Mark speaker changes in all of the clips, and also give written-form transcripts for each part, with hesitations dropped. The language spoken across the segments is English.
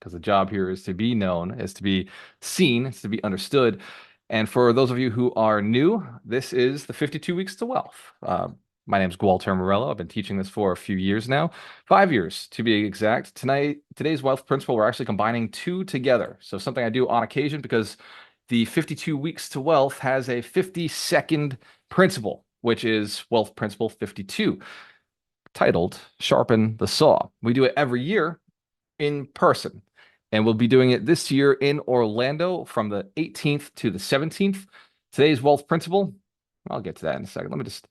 Speaker 1: because the job here is to be known, is to be seen, is to be understood. And for those of you who are new, this is the 52 Weeks to Wealth. My name is Walter Morello. I've been teaching this for a few years now, 5 years to be exact. Today's wealth principle, we're actually combining two together. So something I do on occasion because the 52 Weeks to Wealth has a 50-second principle, which is Wealth Principle 52, titled Sharpen the Saw. We do it every year in person. And we'll be doing it this year in Orlando from the 18th to the 17th. Today's wealth principle, I'll get to that in a second. Let me just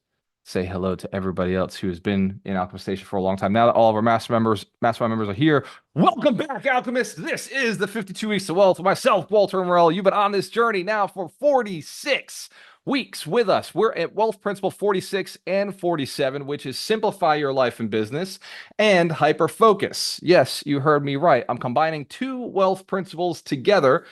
Speaker 1: say hello to everybody else who has been in Alchemist Station for a long time. Now that all of our mastermind members are here, welcome back, Alchemists. This is the 52 Weeks to Wealth with myself, Walter Morello. You've been on this journey now for 46 weeks with us. We're at Wealth Principle 46 and 47, which is simplify your life and business and hyper focus. Yes, you heard me right. I'm combining two wealth principles together.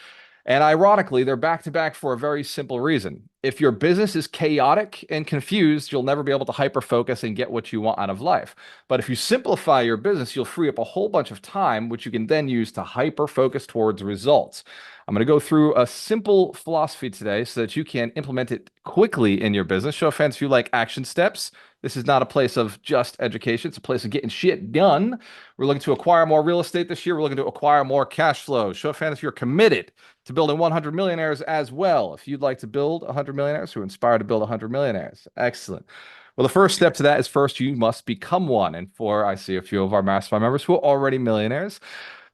Speaker 1: And ironically, they're back to back for a very simple reason. If your business is chaotic and confused, you'll never be able to hyper focus and get what you want out of life. But if you simplify your business, you'll free up a whole bunch of time, which you can then use to hyper focus towards results. I'm going to go through a simple philosophy today so that you can implement it quickly in your business. Show of hands if you like action steps. This is not a place of just education. It's a place of getting shit done. We're looking to acquire more real estate this year. We're looking to acquire more cash flow. Show of hands if you're committed to building 100 millionaires as well. If you'd like to build 100 millionaires, who are inspired to build 100 millionaires. Excellent. Well, the first step to that is first you must become one. And I see a few of our mastermind members who are already millionaires.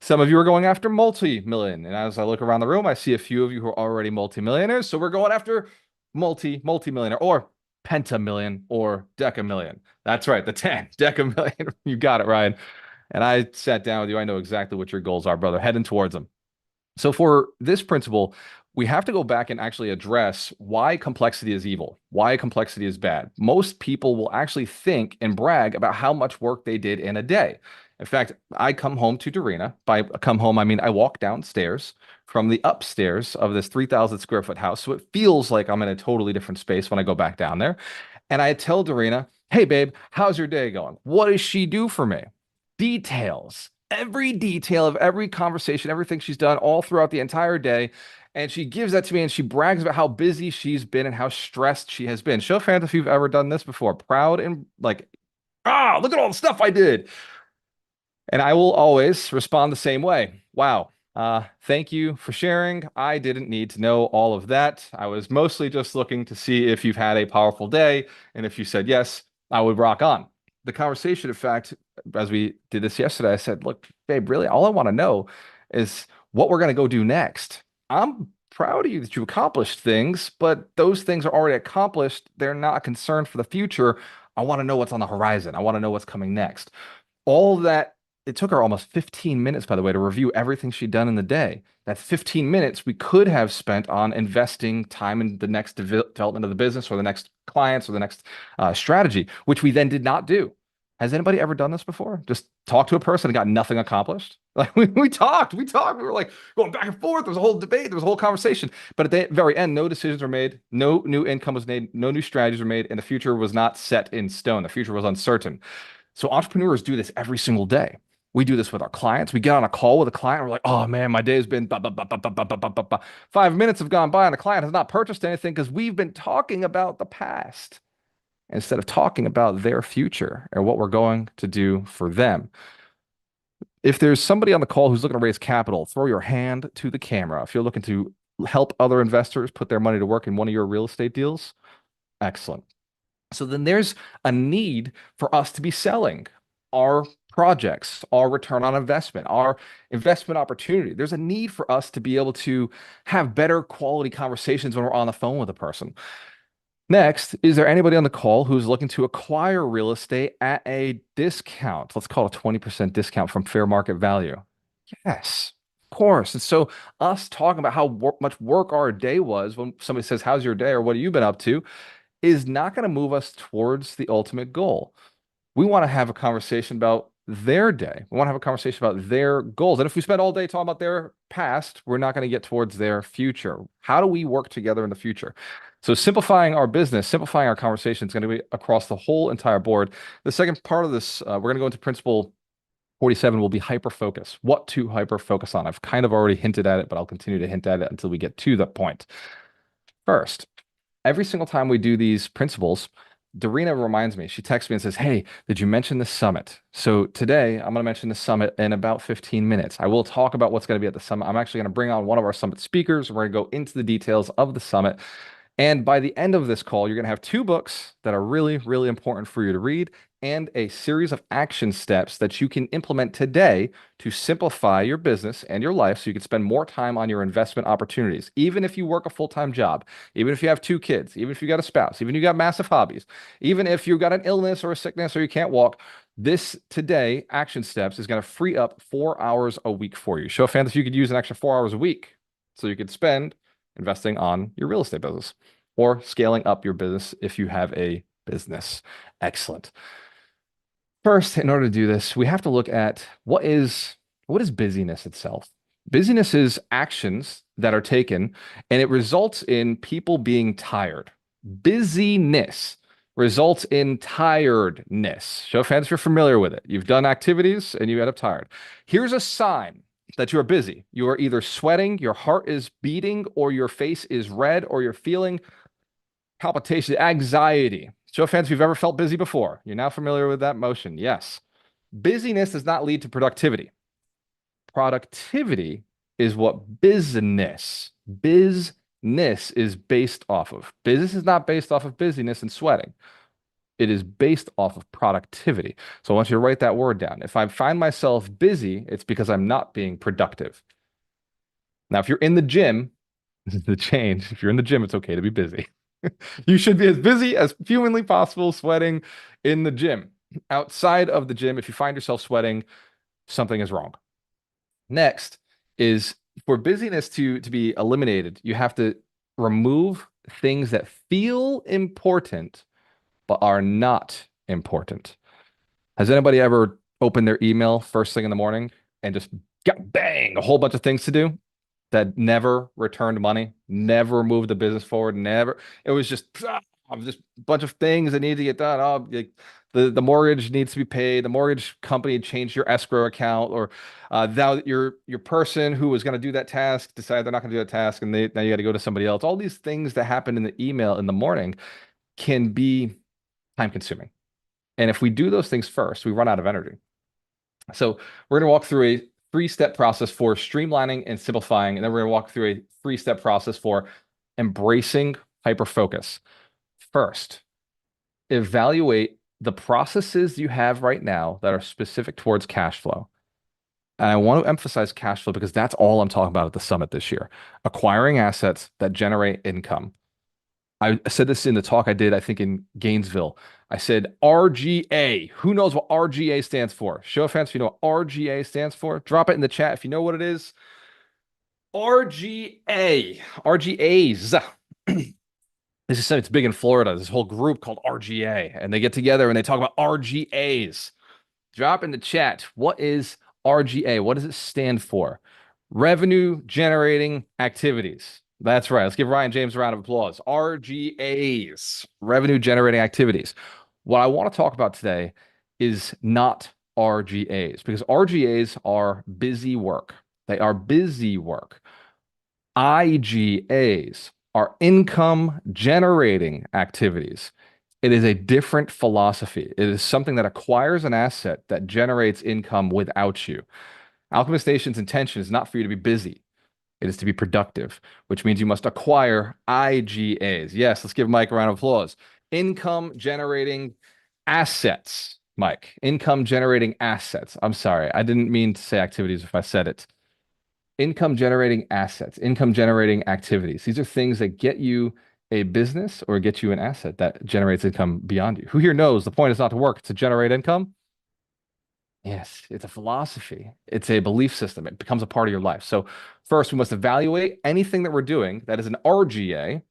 Speaker 1: Some of you are going after multi-million. And as I look around the room, I see a few of you who are already multi-millionaires. So we're going after multi-millionaire or pentamillion or decamillion. That's right, the 10, decamillion. You got it, Ryan. And I sat down with you. I know exactly what your goals are, brother. Heading towards them. So for this principle, we have to go back and actually address why complexity is evil, why complexity is bad. Most people will actually think and brag about how much work they did in a day. In fact, I come home to Dorina. By come home, I mean I walk downstairs from the upstairs of this 3,000 square foot house. So it feels like I'm in a totally different space when I go back down there. And I tell Dorina, hey, babe, how's your day going? What does she do for me? Details. Every detail of every conversation, everything she's done all throughout the entire day. And she gives that to me and she brags about how busy she's been and how stressed she has been. Show of hands if you've ever done this before. Proud and like, look at all the stuff I did. And I will always respond the same way. Wow. Thank you for sharing. I didn't need to know all of that. I was mostly just looking to see if you've had a powerful day. And if you said yes, I would rock on. The conversation, in fact, as we did this yesterday, I said, look, babe, really, all I want to know is what we're going to go do next. I'm proud of you that you accomplished things, but those things are already accomplished. They're not a concern for the future. I want to know what's on the horizon. I want to know what's coming next. All of that, it took her almost 15 minutes, by the way, to review everything she'd done in the day. That 15 minutes we could have spent on investing time in the next development of the business or the next clients or the next strategy, which we then did not do. Has anybody ever done this before? Just talk to a person and got nothing accomplished? Like we talked. We were like going back and forth. There was a whole debate. There was a whole conversation. But at the very end, no decisions were made. No new income was made. No new strategies were made. And the future was not set in stone. The future was uncertain. So entrepreneurs do this every single day. We do this with our clients. We get on a call with a client. We're like, oh man, my day has been 5 minutes have gone by and the client has not purchased anything because we've been talking about the past instead of talking about their future and what we're going to do for them. If there's somebody on the call who's looking to raise capital, throw your hand to the camera. If you're looking to help other investors put their money to work in one of your real estate deals, excellent. So then there's a need for us to be selling our projects, our return on investment, our investment opportunity. There's a need for us to be able to have better quality conversations when we're on the phone with a person. Next, is there anybody on the call who's looking to acquire real estate at a discount? Let's call it a 20% discount from fair market value. Yes, of course. And so us talking about how much work our day was when somebody says, how's your day or what have you been up to, is not going to move us towards the ultimate goal. We want to have a conversation about their day. We want to have a conversation about their goals. And if we spend all day talking about their past, we're not going to get towards their future. How do we work together in the future? So simplifying our business, simplifying our conversation is going to be across the whole entire board. The second part of this, we're going to go into principle 47 will be hyper focus. What to hyper focus on? I've kind of already hinted at it, but I'll continue to hint at it until we get to the point. First, every single time we do these principles, Dorina reminds me, she texts me and says, "Hey, did you mention the summit?" So today I'm going to mention the summit in about 15 minutes. I will talk about what's going to be at the summit. I'm actually going to bring on one of our summit speakers. We're going to go into the details of the summit. And by the end of this call, you're going to have two books that are really, really important for you to read and a series of action steps that you can implement today to simplify your business and your life so you can spend more time on your investment opportunities. Even if you work a full-time job, even if you have two kids, even if you got a spouse, even if you got massive hobbies, even if you've got an illness or a sickness or you can't walk, this today action steps is going to free up 4 hours a week for you. Show of hands if you could use an extra 4 hours a week so you could spend investing on your real estate business or scaling up your business if you have a business. Excellent. First, in order to do this, we have to look at what is busyness itself. Busyness is actions that are taken and it results in people being tired. Busyness results in tiredness. Show of hands if you're familiar with it. You've done activities and you end up tired. Here's a sign that you are busy. You are either sweating, your heart is beating, or your face is red, or you're feeling palpitation, anxiety. Show of hands if you've ever felt busy before. You're now familiar with that motion. Yes. Busyness does not lead to productivity. Productivity is what business is based off of. Business is not based off of busyness and sweating. It is based off of productivity. So I want you to write that word down. If I find myself busy, it's because I'm not being productive. Now, if you're in the gym, this is the change. If you're in the gym, it's okay to be busy. You should be as busy as humanly possible sweating in the gym. Outside of the gym, if you find yourself sweating, something is wrong. Next is for busyness to be eliminated, you have to remove things that feel important but are not important. Has anybody ever opened their email first thing in the morning and just got bang, a whole bunch of things to do that never returned money, never moved the business forward, never. It was just a bunch of things that need to get done. Oh, like the mortgage needs to be paid. The mortgage company changed your escrow account, or now your person who was going to do that task decided they're not going to do that task, and now you got to go to somebody else. All these things that happen in the email in the morning can be time consuming. And if we do those things first, we run out of energy. So we're going to walk through a three-step process for streamlining and simplifying. And then we're going to walk through a three-step process for embracing hyperfocus. First, evaluate the processes you have right now that are specific towards cash flow. And I want to emphasize cash flow because that's all I'm talking about at the summit this year. Acquiring assets that generate income. I said this in the talk I did, I think in Gainesville. I said RGA. Who knows what RGA stands for? Show of hands if you know what RGA stands for. Drop it in the chat if you know what it is. RGA. RGAs. This is something that's big in Florida. This whole group called RGA, and they get together and they talk about RGAs. Drop in the chat. What is RGA? What does it stand for? Revenue generating activities. That's right. Let's give Ryan James a round of applause. RGAs, revenue generating activities. What I want to talk about today is not RGAs because RGAs are busy work. They are busy work. IGAs are income generating activities. It is a different philosophy. It is something that acquires an asset that generates income without you. Alchemist Nation's intention is not for you to be busy. It is to be productive, which means you must acquire IGAs. Yes, let's give Mike a round of applause. Income generating assets, Mike. Income generating assets. I'm sorry. I didn't mean to say activities if I said it. Income generating assets, income generating activities. These are things that get you a business or get you an asset that generates income beyond you. Who here knows the point is not to work, it's to generate income? Yes, it's a philosophy. It's a belief system. It becomes a part of your life. So first, we must evaluate anything that we're doing that is an RGA,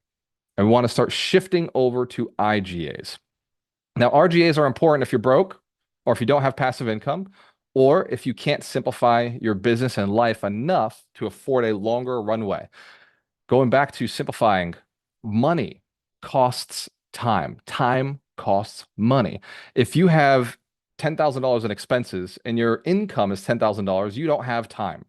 Speaker 1: and we want to start shifting over to IGAs. Now, RGAs are important if you're broke, or if you don't have passive income, or if you can't simplify your business and life enough to afford a longer runway. Going back to simplifying, money costs time. Time costs money. If you have $10,000 in expenses and your income is $10,000, you don't have time.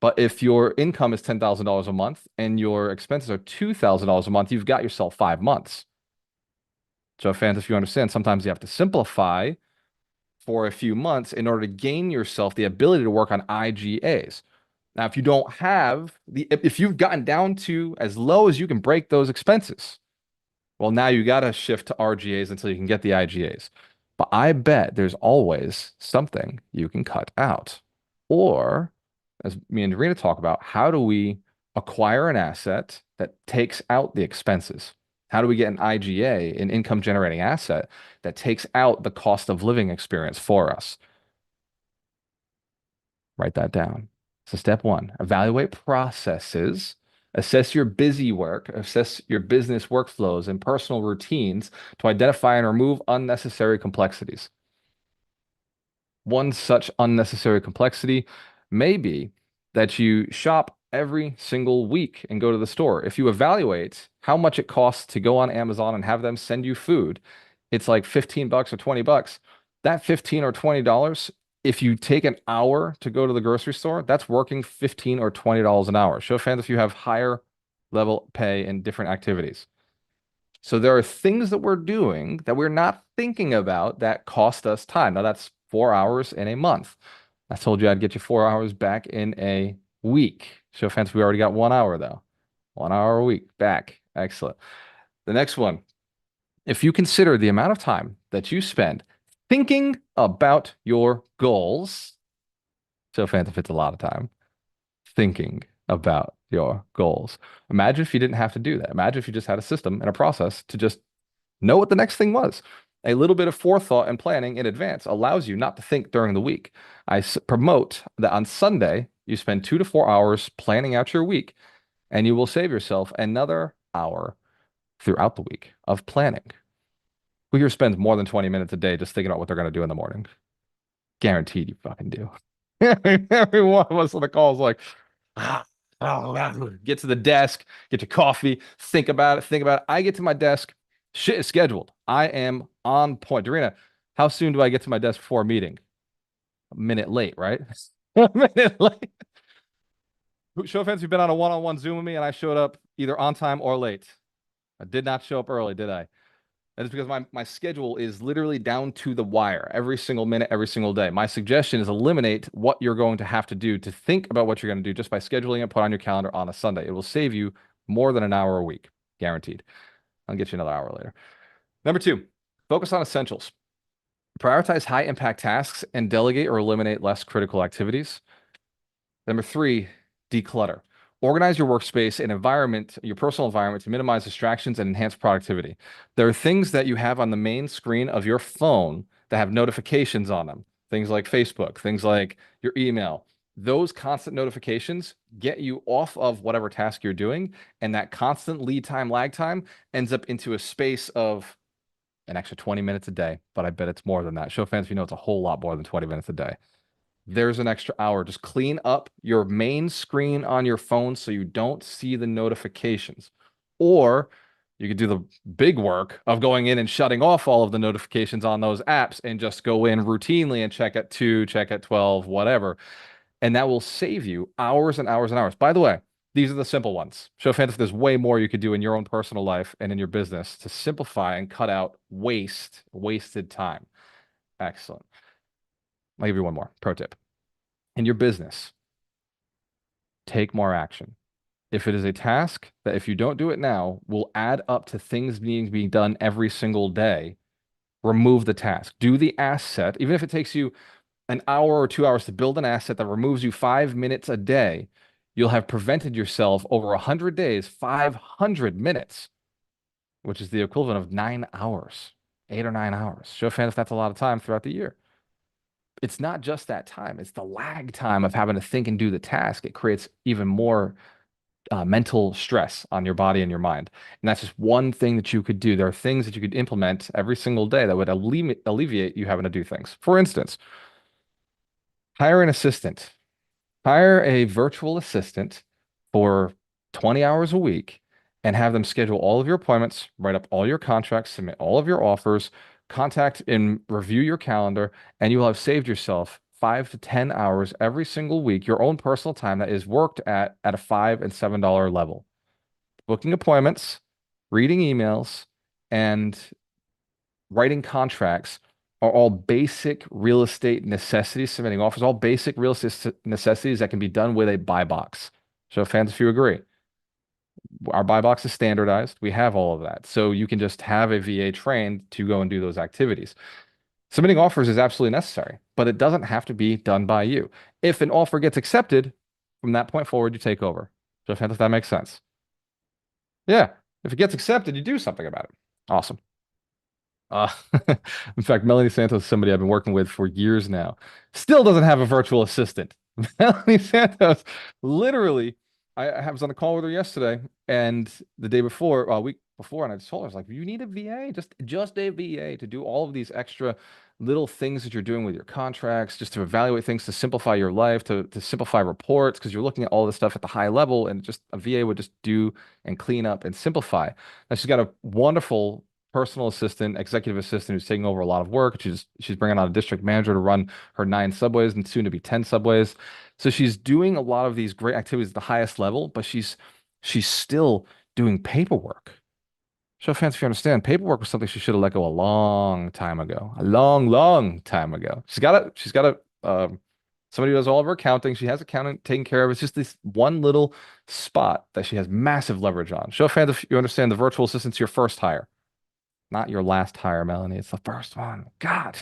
Speaker 1: But if your income is $10,000 a month and your expenses are $2,000 a month, you've got yourself 5 months. So, fans, if you understand, sometimes you have to simplify for a few months in order to gain yourself the ability to work on IGAs. Now, if you don't have if you've gotten down to as low as you can break those expenses, well, now you got to shift to RGAs until you can get the IGAs. But I bet there's always something you can cut out. Or, as me and Dorina talk about, how do we acquire an asset that takes out the expenses? How do we get an IGA, an income generating asset, that takes out the cost of living experience for us? Write that down. So, step one, evaluate processes, assess your busy work, assess your business workflows and personal routines to identify and remove unnecessary complexities. One such unnecessary complexity may be that you shop every single week and go to the store. If you evaluate how much it costs to go on Amazon and have them send you food, it's like $15 or $20. That $15 or $20, if you take an hour to go to the grocery store, that's working $15 or $20 an hour. Show of hands if you have higher level pay in different activities. So there are things that we're doing that we're not thinking about that cost us time. Now that's 4 hours in a month. I told you I'd get you 4 hours back in a week. Show of hands, we already got 1 hour though. 1 hour a week back. Excellent. The next one, if you consider the amount of time that you spend thinking about your goals, show of hands if it's a lot of time, thinking about your goals. Imagine if you didn't have to do that. Imagine if you just had a system and a process to just know what the next thing was. A little bit of forethought and planning in advance allows you not to think during the week. I promote that on Sunday, you spend 2 to 4 hours planning out your week, and you will save yourself another hour throughout the week of planning. Who here spends more than 20 minutes a day just thinking about what they're going to do in the morning? Guaranteed you fucking do. Every one of us on the call is like, get to the desk, get your coffee, think about it, think about it. I get to my desk, shit is scheduled. I am on point. Dorina, how soon do I get to my desk before a meeting? A minute late, right? A minute late. Show of hands, you've been on a one-on-one Zoom with me and I showed up either on time or late. I did not show up early, did I? That is because my schedule is literally down to the wire every single minute, every single day. My suggestion is eliminate what you're going to have to do to think about what you're going to do just by scheduling it, put on your calendar on a Sunday. It will save you more than an hour a week, guaranteed. I'll get you another hour later. Number two, focus on essentials. Prioritize high impact tasks and delegate or eliminate less critical activities. Number three, declutter. Organize your workspace and environment, your personal environment, to minimize distractions and enhance productivity. There are things that you have on the main screen of your phone that have notifications on them. Things like Facebook, things like your email. Those constant notifications get you off of whatever task you're doing, and that constant lead time, lag time ends up into a space of an extra 20 minutes a day, but I bet it's more than that. Show of hands if you know it's a whole lot more than 20 minutes a day. There's an extra hour. Just clean up your main screen on your phone so you don't see the notifications. Or you could do the big work of going in and shutting off all of the notifications on those apps and just go in routinely and check at 2, check at 12, whatever. And that will save you hours and hours and hours. By the way, these are the simple ones. Show of hands if there's way more you could do in your own personal life and in your business to simplify and cut out wasted time. Excellent. I'll give you one more pro tip. In your business, take more action. If it is a task that if you don't do it now will add up to things being done every single day, remove the task. Do the asset, even if it takes you an hour or 2 hours to build an asset that removes you 5 minutes a day, you'll have prevented yourself over 100 days, 500 minutes, which is the equivalent of 9 hours, 8 or 9 hours. Show of hands if that's a lot of time throughout the year. It's not just that time, it's the lag time of having to think and do the task. It creates even more mental stress on your body and your mind. And that's just one thing that you could do. There are things that you could implement every single day that would alleviate you having to do things. For instance, hire an assistant. Hire a virtual assistant for 20 hours a week and have them schedule all of your appointments, write up all your contracts, submit all of your offers, contact and review your calendar, and you will have saved yourself 5 to 10 hours every single week, your own personal time that is worked at a $5 and $7 level. Booking appointments, reading emails, and writing contracts are all basic real estate necessities, submitting offers, all basic real estate necessities that can be done with a buy box. Show of hands if you agree. Our buy box is standardized. We have all of that. So you can just have a VA trained to go and do those activities. Submitting offers is absolutely necessary, but it doesn't have to be done by you. If an offer gets accepted, from that point forward, you take over. Show of hands if that makes sense. Yeah. If it gets accepted, you do something about it. Awesome. Uh, in fact, Melanie Santos is somebody I've been working with for years now. Still doesn't have a virtual assistant. Melanie Santos, literally, I was on a call with her yesterday and the day before, a week before, and I just told her, I was like, you need a VA, just a VA to do all of these extra little things that you're doing with your contracts, just to evaluate things, to simplify your life, to simplify reports, because you're looking at all this stuff at the high level, and just a VA would just do and clean up and simplify. Now she's got a wonderful personal assistant, executive assistant who's taking over a lot of work. She's bringing on a district manager to run her 9 subways and soon to be 10 subways. So she's doing a lot of these great activities at the highest level, but she's still doing paperwork. Show of hands if you understand. Paperwork was something she should have let go a long time ago. A long, long time ago. She's got somebody who does all of her accounting. She has accounting taken care of. It's just this one little spot that she has massive leverage on. Show of hands if you understand the virtual assistant's your first hire. Not your last hire, Melanie. It's the first one. God,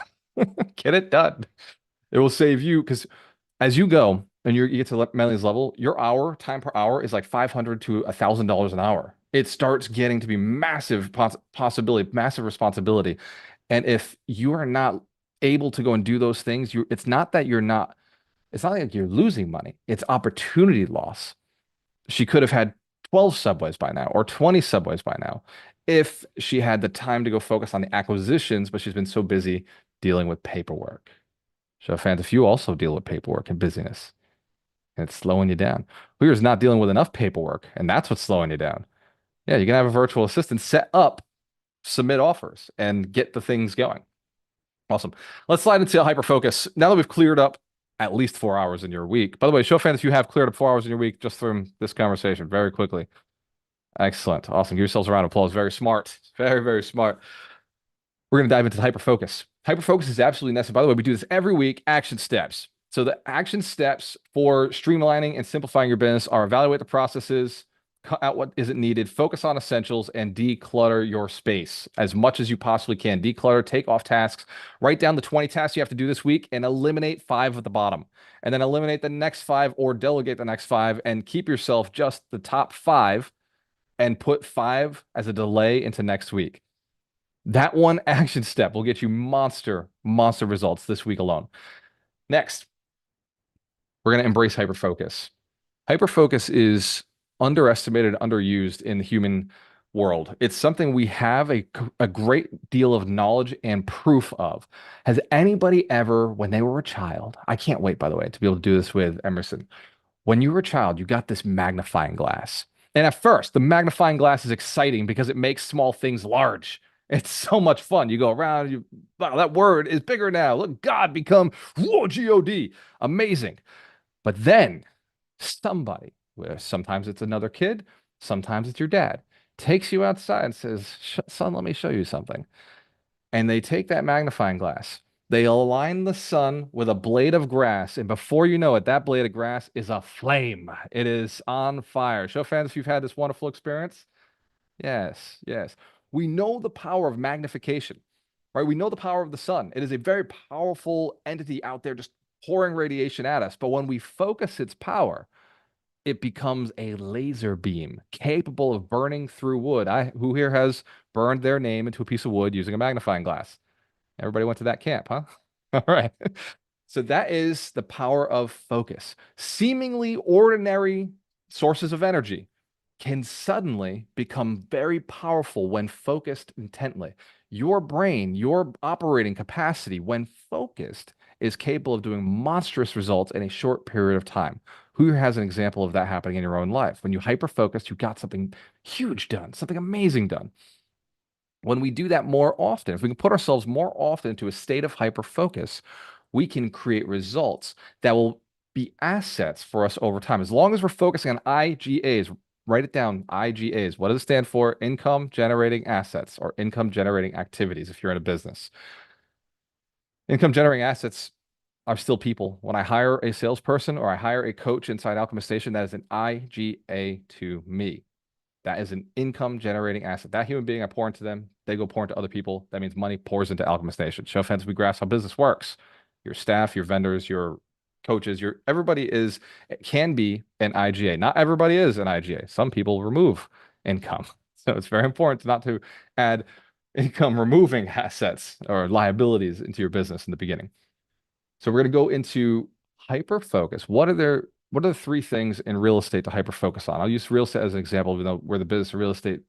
Speaker 1: get it done. It will save you because as you go and you get to Melanie's level, your time per hour is like $500 to $1,000 an hour. It starts getting to be massive possibility, massive responsibility. And if you are not able to go and do those things, it's not like you're losing money. It's opportunity loss. She could have had 12 subways by now or 20 subways by now if she had the time to go focus on the acquisitions, but she's been so busy dealing with paperwork. So, fans, if you also deal with paperwork and busyness, and it's slowing you down, who's not dealing with enough paperwork, and that's what's slowing you down. Yeah, you can have a virtual assistant set up, submit offers, and get the things going. Awesome. Let's slide into hyper focus. Now that we've cleared up at least 4 hours in your week. By the way, show fans if you have cleared up 4 hours in your week just from this conversation very quickly. Excellent. Awesome. Give yourselves a round of applause. Very smart. Very, very smart. We're going to dive into hyper focus. Hyper focus is absolutely necessary. By the way, we do this every week. Action steps. So the action steps for streamlining and simplifying your business are evaluate the processes, cut out what isn't needed, focus on essentials, and declutter your space as much as you possibly can. Declutter, take off tasks, write down the 20 tasks you have to do this week and eliminate 5 at the bottom. And then eliminate the next 5 or delegate the next 5 and keep yourself just the top 5 and put 5 as a delay into next week. That one action step will get you monster results this week alone. Next, we're going to embrace hyperfocus. Hyperfocus is underestimated, underused in the human world. It's something we have a great deal of knowledge and proof of. Has anybody ever, when they were a child, I can't wait, by the way, to be able to do this with Emerson. When you were a child, you got this magnifying glass. And at first, the magnifying glass is exciting because it makes small things large. It's so much fun. You go around, wow, that word is bigger now. Look, God become, whoa, G-O-D. Amazing. But then somebody, sometimes it's another kid, sometimes it's your dad, takes you outside and says, son, let me show you something. And they take that magnifying glass. They align the sun with a blade of grass, and before you know it, that blade of grass is aflame. It is on fire. Show fans if you've had this wonderful experience. Yes, yes. We know the power of magnification, right? We know the power of the sun. It is a very powerful entity out there just pouring radiation at us. But when we focus its power, it becomes a laser beam capable of burning through wood. Who here has burned their name into a piece of wood using a magnifying glass? Everybody went to that camp, huh? All right. So that is the power of focus. Seemingly ordinary sources of energy can suddenly become very powerful when focused intently. Your brain, your operating capacity, when focused, is capable of doing monstrous results in a short period of time. Who has an example of that happening in your own life? When you hyper-focused, you got something huge done, something amazing done. When we do that more often, if we can put ourselves more often into a state of hyper focus, we can create results that will be assets for us over time. As long as we're focusing on IGAs, write it down, IGAs. What does it stand for? Income generating assets or income generating activities if you're in a business. Income generating assets are still people. When I hire a salesperson or I hire a coach inside Alchemist Station, that is an IGA to me. That is an income generating asset. That human being, I pour into them, they go pour into other people. That means money pours into Alchemist Nation. Show of hands, we grasp how business works. Your staff, your vendors, your coaches, your everybody is can be an IGA. Not everybody is an IGA. Some people remove income. So it's very important not to add income removing assets or liabilities into your business in the beginning. So we're going to go into hyper focus. What are the three things in real estate to hyper focus on? I'll use real estate as an example, even though we're the business and real estate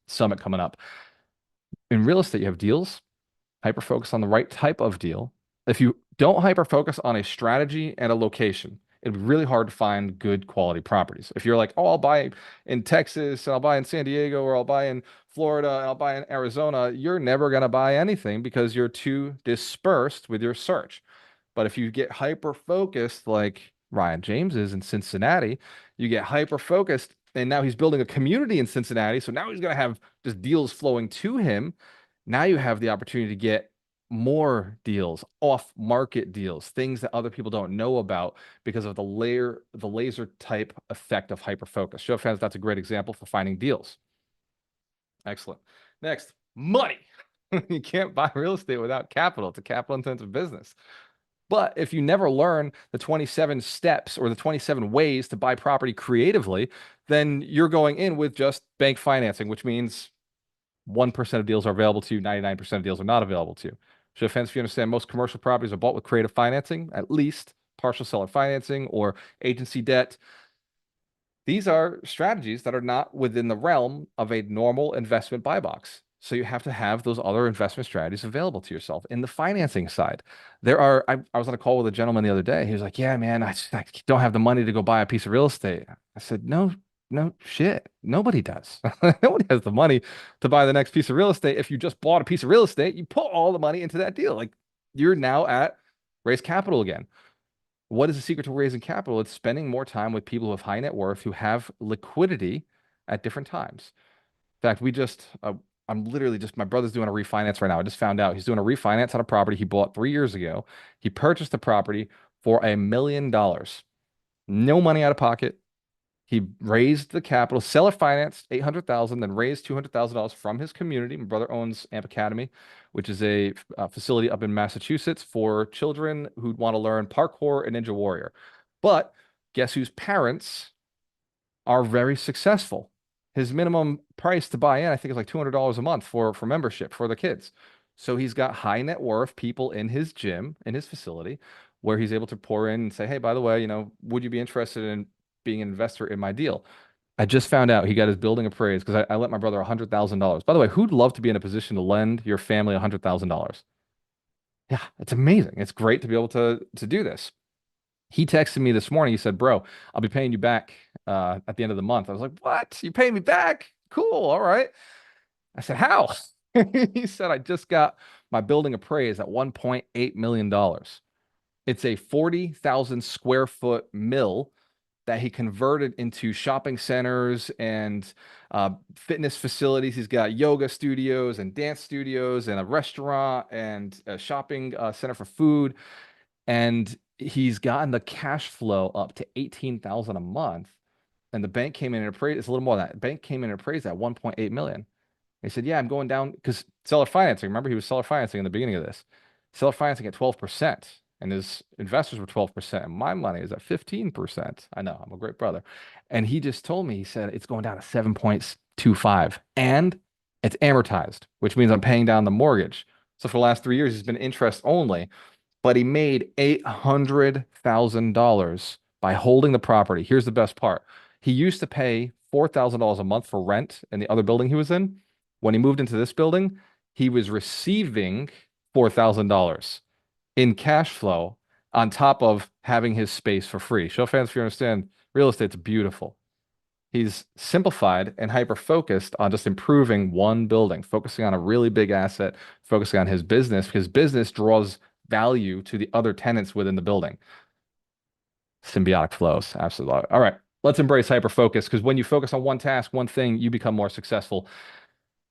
Speaker 1: summit coming up. In real estate, you have deals, hyper focus on the right type of deal. If you don't hyper focus on a strategy and a location, it'd be really hard to find good quality properties. If you're like, oh, I'll buy in Texas, and I'll buy in San Diego, or I'll buy in Florida, and I'll buy in Arizona, you're never going to buy anything because you're too dispersed with your search. But if you get hyper focused, like Ryan James is in Cincinnati, you get hyper focused, and now he's building a community in Cincinnati. So now he's going to have just deals flowing to him. Now you have the opportunity to get more deals, off market deals, things that other people don't know about because of the laser type effect of hyper focus. Show of hands, that's a great example for finding deals. Excellent. Next, money. You can't buy real estate without capital. It's a capital intensive business. But if you never learn the 27 steps or the 27 ways to buy property creatively, then you're going in with just bank financing, which means 1% of deals are available to you, 99% of deals are not available to you. So, if you understand, most commercial properties are bought with creative financing, at least partial seller financing or agency debt. These are strategies that are not within the realm of a normal investment buy box. So you have to have those other investment strategies available to yourself. In the financing side, I was on a call with a gentleman the other day. He was like, yeah, man, I don't have the money to go buy a piece of real estate. I said, no, no shit. Nobody does. Nobody has the money to buy the next piece of real estate. If you just bought a piece of real estate, you put all the money into that deal. Like you're now at raise capital again. What is the secret to raising capital? It's spending more time with people who have high net worth, who have liquidity at different times. In fact, I'm literally just, my brother's doing a refinance right now. I just found out he's doing a refinance on a property he bought 3 years ago. He purchased the property for $1 million. No money out of pocket. He raised the capital, seller financed 800,000, then raised $200,000 from his community. My brother owns Amp Academy, which is a facility up in Massachusetts for children who want to learn parkour and Ninja Warrior. But guess whose parents are very successful? His minimum price to buy in, I think, is like $200 a month for membership for the kids. So he's got high net worth people in his gym, in his facility, where he's able to pour in and say, hey, by the way, would you be interested in being an investor in my deal? I just found out he got his building appraised because I lent my brother $100,000. By the way, who'd love to be in a position to lend your family $100,000? Yeah, it's amazing. It's great to be able to do this. He texted me this morning. He said, bro, I'll be paying you back at the end of the month. I was like, what? You pay me back? Cool. All right. I said, how? He said, I just got my building appraised at $1.8 million. It's a 40,000 square foot mill that he converted into shopping centers and fitness facilities. He's got yoga studios and dance studios and a restaurant and a shopping center for food. And he's gotten the cash flow up to 18,000 a month. And the bank came in and appraised, it's a little more than that. The bank came in and appraised at 1.8 million. He said, yeah, I'm going down because seller financing. Remember, he was seller financing in the beginning of this. Seller financing at 12%, and his investors were 12%, and my money is at 15%. I know, I'm a great brother. And he just told me, he said, it's going down to 7.25, and it's amortized, which means I'm paying down the mortgage. So for the last 3 years, he's been interest only, but he made $800,000 by holding the property. Here's the best part. He used to pay $4,000 a month for rent in the other building he was in. When he moved into this building, he was receiving $4,000 in cash flow on top of having his space for free. Show of hands if you understand, real estate's beautiful. He's simplified and hyper-focused on just improving one building, focusing on a really big asset, focusing on his business, because business draws value to the other tenants within the building. Symbiotic flows. Absolutely. All right. Let's embrace hyper-focus, because when you focus on one task, one thing, you become more successful.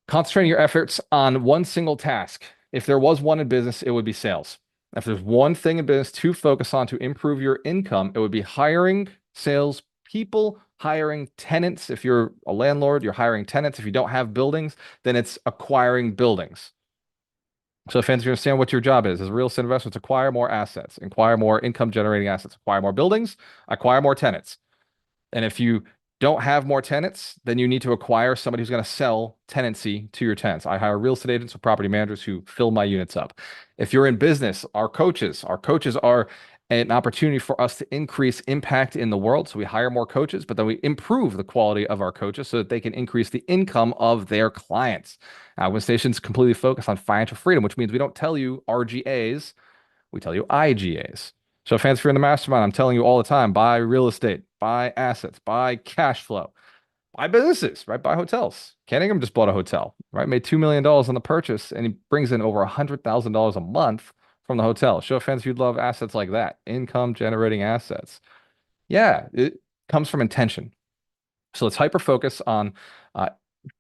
Speaker 1: Concentrating your efforts on one single task. If there was one in business, it would be sales. If there's one thing in business to focus on to improve your income, it would be hiring sales people, hiring tenants. If you're a landlord, you're hiring tenants. If you don't have buildings, then it's acquiring buildings. So fans, you understand what your job is as a real estate investor, it's acquire more assets, acquire more income generating assets, acquire more buildings, acquire more tenants. And if you don't have more tenants, then you need to acquire somebody who's going to sell tenancy to your tenants. I hire real estate agents or property managers who fill my units up. If you're in business, our coaches are an opportunity for us to increase impact in the world. So we hire more coaches, but then we improve the quality of our coaches so that they can increase the income of their clients. Station's completely focused on financial freedom, which means we don't tell you RGAs, we tell you IGAs. So fans, if you're in the mastermind, I'm telling you all the time, buy real estate, buy assets, buy cash flow, buy businesses, right? Buy hotels. Ken Ingham just bought a hotel, right? Made $2 million on the purchase, and he brings in over $100,000 a month from the hotel. Show fans if you'd love assets like that, income generating assets. Yeah, it comes from intention. So let's hyper focus on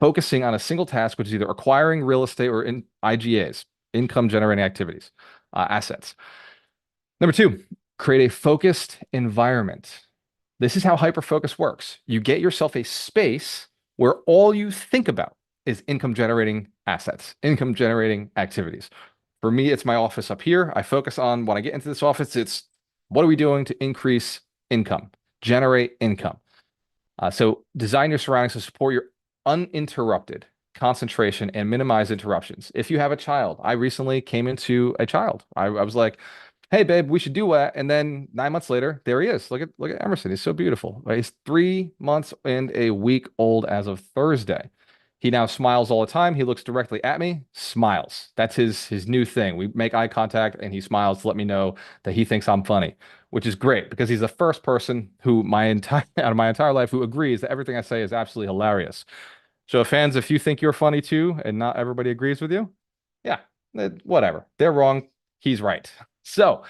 Speaker 1: focusing on a single task, which is either acquiring real estate or in IGAs, income generating activities, assets. Number two, create a focused environment. This is how hyperfocus works. You get yourself a space where all you think about is income generating assets, income generating activities. For me, it's my office up here. I focus on when I get into this office, it's what are we doing to increase income, generate income. So design your surroundings to support your uninterrupted concentration and minimize interruptions. If you have a child, I recently came into a child. I was like, hey, babe, we should do that. And then 9 months later, there he is. Look at Emerson. He's so beautiful. Right? He's 3 months and a week old as of Thursday. He now smiles all the time. He looks directly at me, smiles. That's his new thing. We make eye contact and he smiles to let me know that he thinks I'm funny, which is great because he's the first person who out of my entire life who agrees that everything I say is absolutely hilarious. So fans, if you think you're funny too and not everybody agrees with you, yeah, whatever. They're wrong. He's right. So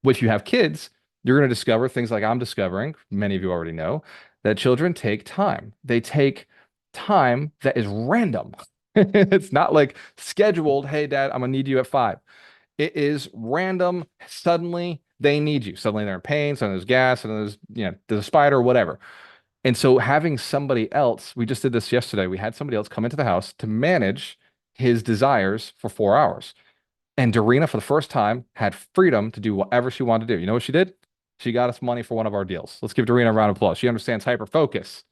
Speaker 1: if you have kids, you're going to discover things like I'm discovering, many of you already know, that children take time. They take time that is random. It's not like scheduled, hey, dad, I'm going to need you at 5. It is random. Suddenly they need you. Suddenly they're in pain. Suddenly there's gas. And there's a spider, whatever. And so having somebody else, we just did this yesterday. We had somebody else come into the house to manage his desires for 4 hours. And Dorina, for the first time, had freedom to do whatever she wanted to do. You know what she did? She got us money for one of our deals. Let's give Dorina a round of applause. She understands hyper-focus.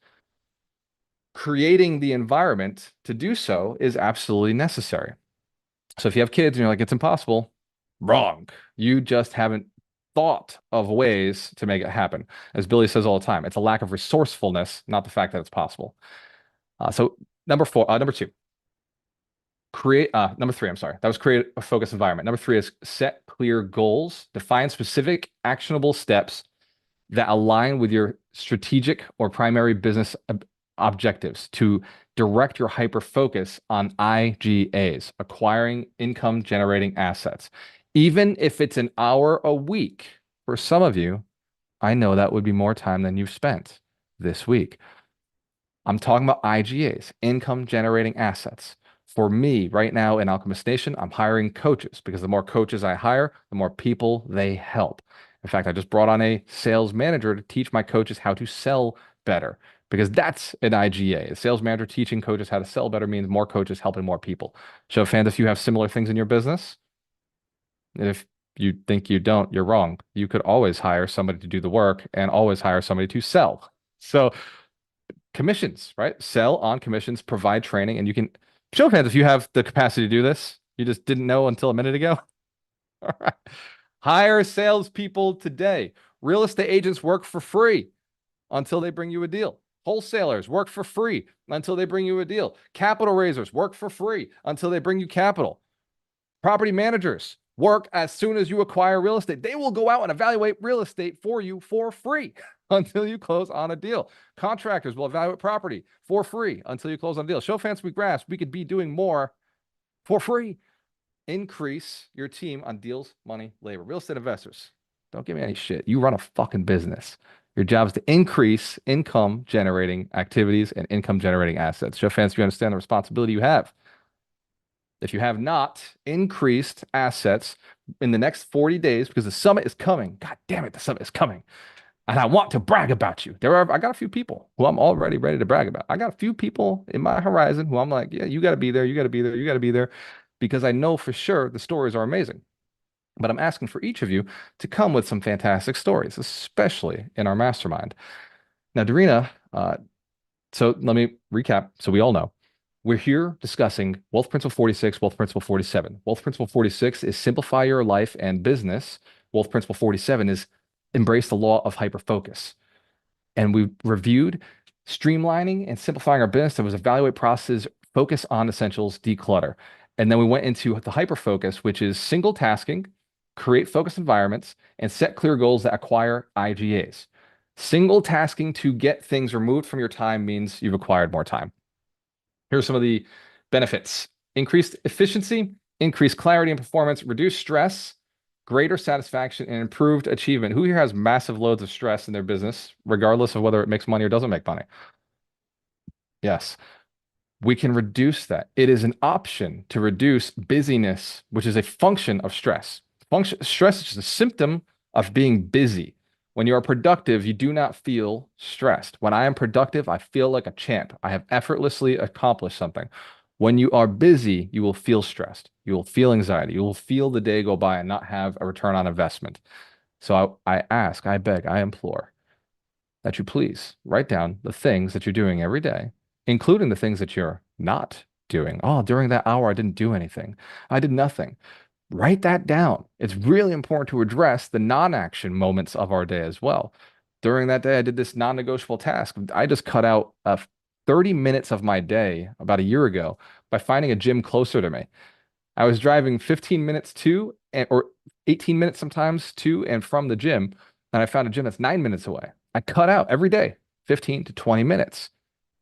Speaker 1: Creating the environment to do so is absolutely necessary. So if you have kids and you're like, it's impossible, wrong. You just haven't thought of ways to make it happen. As Billy says all the time, it's a lack of resourcefulness, not the fact that it's possible. So number 2. Number 3, I'm sorry. That was create a focused environment. Number 3 is set clear goals, define specific actionable steps that align with your strategic or primary business objectives to direct your hyper focus on IGAs, acquiring income generating assets. Even if it's an hour a week, for some of you, I know that would be more time than you've spent this week. I'm talking about IGAs, income generating assets. For me, right now in Alchemist Nation, I'm hiring coaches because the more coaches I hire, the more people they help. In fact, I just brought on a sales manager to teach my coaches how to sell better because that's an IGA. A sales manager teaching coaches how to sell better means more coaches helping more people. So, fans, if you have similar things in your business, and if you think you don't, you're wrong. You could always hire somebody to do the work and always hire somebody to sell. So, commissions, right? Sell on commissions, provide training, and you can show fans if you have the capacity to do this. You just didn't know until a minute ago. All right. Hire salespeople today. Real estate agents work for free until they bring you a deal. Wholesalers work for free until they bring you a deal. Capital raisers work for free until they bring you capital. Property managers work as soon as you acquire real estate. They will go out and evaluate real estate for you for free. until you close on a deal. Contractors will evaluate property for free until you close on a deal. Show fans we grasp we could be doing more for free. Increase your team on deals, money, labor. Real estate investors, don't give me any shit. You run a fucking business. Your job is to increase income generating activities and income generating assets. Show fans you understand the responsibility you have. If you have not increased assets in the next 40 days, because the summit is coming, God damn it, the summit is coming. And I want to brag about you. I got a few people who I'm already ready to brag about. I got a few people in my horizon who I'm like, yeah, you got to be there. You got to be there. You got to be there, because I know for sure the stories are amazing. But I'm asking for each of you to come with some fantastic stories, especially in our mastermind. Now, Darina, so let me recap so we all know. We're here discussing Wealth Principle 46, Wealth Principle 47. Wealth Principle 46 is simplify your life and business. Wealth Principle 47 is embrace the law of hyperfocus. And we reviewed streamlining and simplifying our business. That was evaluate processes, focus on essentials, declutter. And then we went into the hyperfocus, which is single tasking, create focused environments, and set clear goals that acquire IGAs. Single tasking to get things removed from your time means you've acquired more time. Here are some of the benefits: increased efficiency, increased clarity and performance, reduced stress, greater satisfaction, and improved achievement. Who here has massive loads of stress in their business, regardless of whether it makes money or doesn't make money? Yes, we can reduce that. It is an option to reduce busyness, which is a function of stress. Stress is just a symptom of being busy. When you are productive, you do not feel stressed. When I am productive, I feel like a champ. I have effortlessly accomplished something. When you are busy, you will feel stressed. You will feel anxiety. You will feel the day go by and not have a return on investment. So I ask, I beg, I implore that you please write down the things that you're doing every day, including the things that you're not doing. Oh, during that hour, I didn't do anything. I did nothing. Write that down. It's really important to address the non-action moments of our day as well. During that day, I did this non-negotiable task. I just cut out 30 minutes of my day about a year ago by finding a gym closer to me. I was driving 15 minutes to or 18 minutes sometimes to and from the gym, and I found a gym that's 9 minutes away. I cut out every day 15 to 20 minutes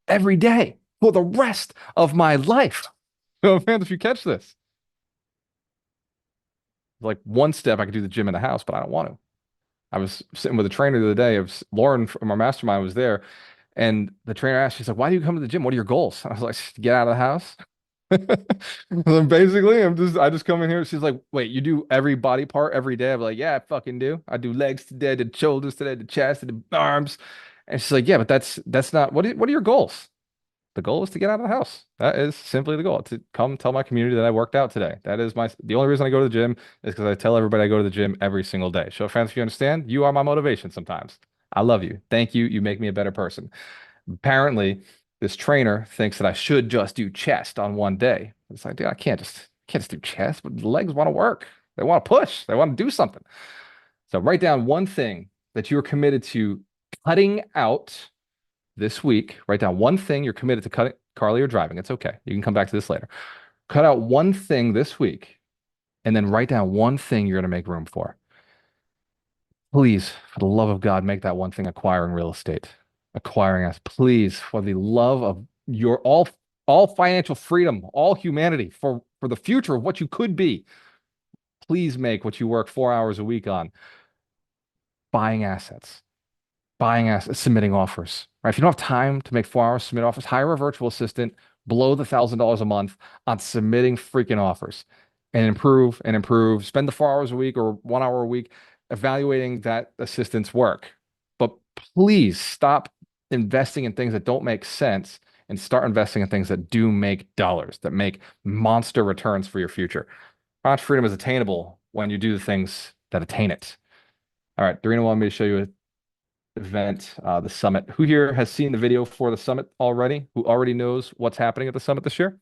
Speaker 1: every day for the rest of my life. So, fans, if you catch this, like one step, I could do the gym in the house, but I don't want to. I was sitting with a trainer the other day. Lauren from our mastermind was there, and the trainer asked, she's like, "Why do you come to the gym? What are your goals?" I was like, "Get out of the house." So basically, I just come in here. She's like, "Wait, you do every body part every day?" I'm like, "Yeah, I fucking do. I do legs today, I did shoulders today, the chest, the arms." And she's like, "Yeah, but that's not what are your goals?" The goal is to get out of the house. That is simply the goal, to come tell my community that I worked out today. That is the only reason I go to the gym is because I tell everybody I go to the gym every single day. Show of hands if you understand. You are my motivation sometimes. I love you. Thank you. You make me a better person. Apparently, this trainer thinks that I should just do chest on one day. It's like, dude, I can't just do chest, but the legs want to work. They want to push. They want to do something. So write down one thing that you are committed to cutting out this week. Write down one thing you're committed to cutting. Carly, you're driving. It's okay. You can come back to this later. Cut out one thing this week and then write down one thing you're going to make room for. Please, for the love of God, make that one thing acquiring real estate, acquiring us. Please, for the love of your all financial freedom, all humanity, for the future of what you could be, please make what you work 4 hours a week on buying assets. Submitting offers, right? If you don't have time to make 4 hours, submit offers, hire a virtual assistant, blow the $1,000 a month on submitting freaking offers and improve and improve. Spend the 4 hours a week or 1 hour a week evaluating that assistant's work. But please stop investing in things that don't make sense and start investing in things that do make dollars, that make monster returns for your future. Financial freedom is attainable when you do the things that attain it. All right, Darina wanted me to show you event, the summit. Who here has seen the video for the summit already? Who already knows what's happening at the summit this year?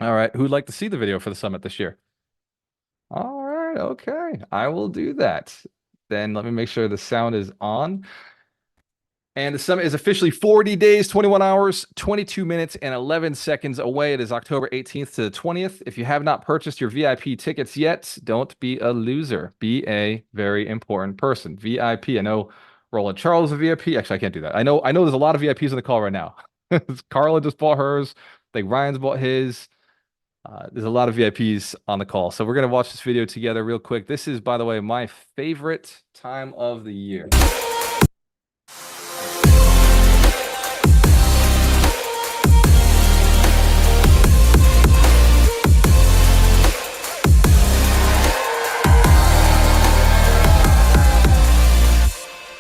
Speaker 1: All right. Who'd like to see the video for the summit this year? All right. Okay. I will do that. Then let me make sure the sound is on. And the summit is officially 40 days, 21 hours, 22 minutes, and 11 seconds away. It is October 18th to the 20th. If you have not purchased your VIP tickets yet, don't be a loser. Be a very important person. VIP, I know Roland Charles is a VIP. Actually, I can't do that. I know there's a lot of VIPs on the call right now. Carla just bought hers. I think Ryan's bought his. There's a lot of VIPs on the call. So we're going to watch this video together real quick. This is, by the way, my favorite time of the year.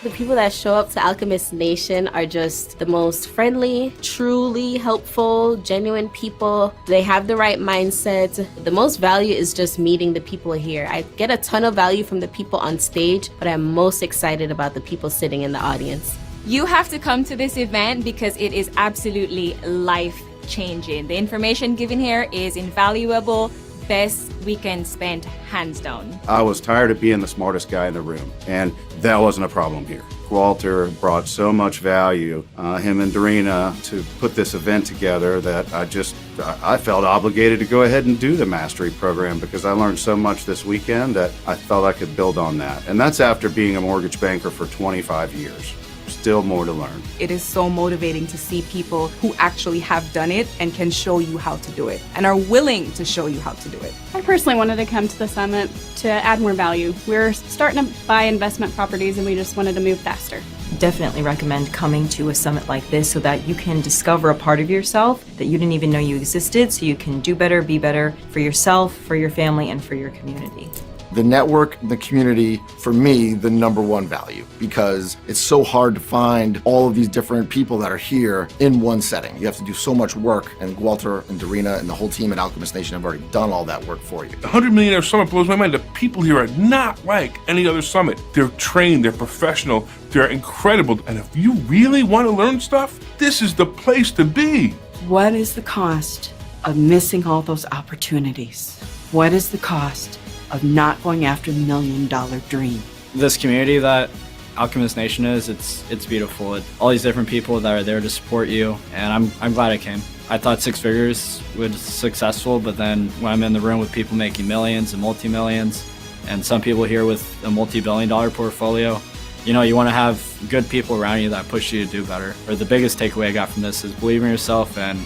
Speaker 2: The people that show up to Alchemist Nation are just the most friendly, truly helpful, genuine people. They have the right mindset. The most value is just meeting the people here. I get a ton of value from the people on stage, but I'm most excited about the people sitting in the audience.
Speaker 3: You have to come to this event because it is absolutely life-changing. The information given here is invaluable. Best weekend spent, hands down.
Speaker 4: I was tired of being the smartest guy in the room, and that wasn't a problem here. Walter brought so much value, him and Darina, to put this event together that I felt obligated to go ahead and do the mastery program because I learned so much this weekend that I felt I could build on that. And that's after being a mortgage banker for 25 years. Still more to learn.
Speaker 5: It is so motivating to see people who actually have done it and can show you how to do it and are willing to show you how to do it.
Speaker 6: I personally wanted to come to the summit to add more value. We're starting to buy investment properties and we just wanted to move faster.
Speaker 7: Definitely recommend coming to a summit like this so that you can discover a part of yourself that you didn't even know you existed, so you can do better, be better for yourself, for your family, and for your community.
Speaker 8: The network, the community, for me, the number one value, because it's so hard to find all of these different people that are here in one setting. You have to do so much work, and Walter and Darina and the whole team at Alchemist Nation have already done all that work for you.
Speaker 9: The 100 Millionaire Summit blows my mind. The people here are not like any other summit. They're trained, they're professional, they're incredible. And if you really want to learn stuff, this is the place to be.
Speaker 10: What is the cost of missing all those opportunities? What is the cost of not going after the $1 million dream?
Speaker 11: This community that Alchemist Nation is, it's beautiful. All these different people that are there to support you, and I'm glad I came. I thought six figures was successful, but then when I'm in the room with people making millions and multi-millions, and some people here with a multi-billion-dollar portfolio, you know, you want to have good people around you that push you to do better. Or the biggest takeaway I got from this is believe in yourself and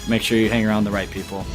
Speaker 11: make sure you hang around the right people.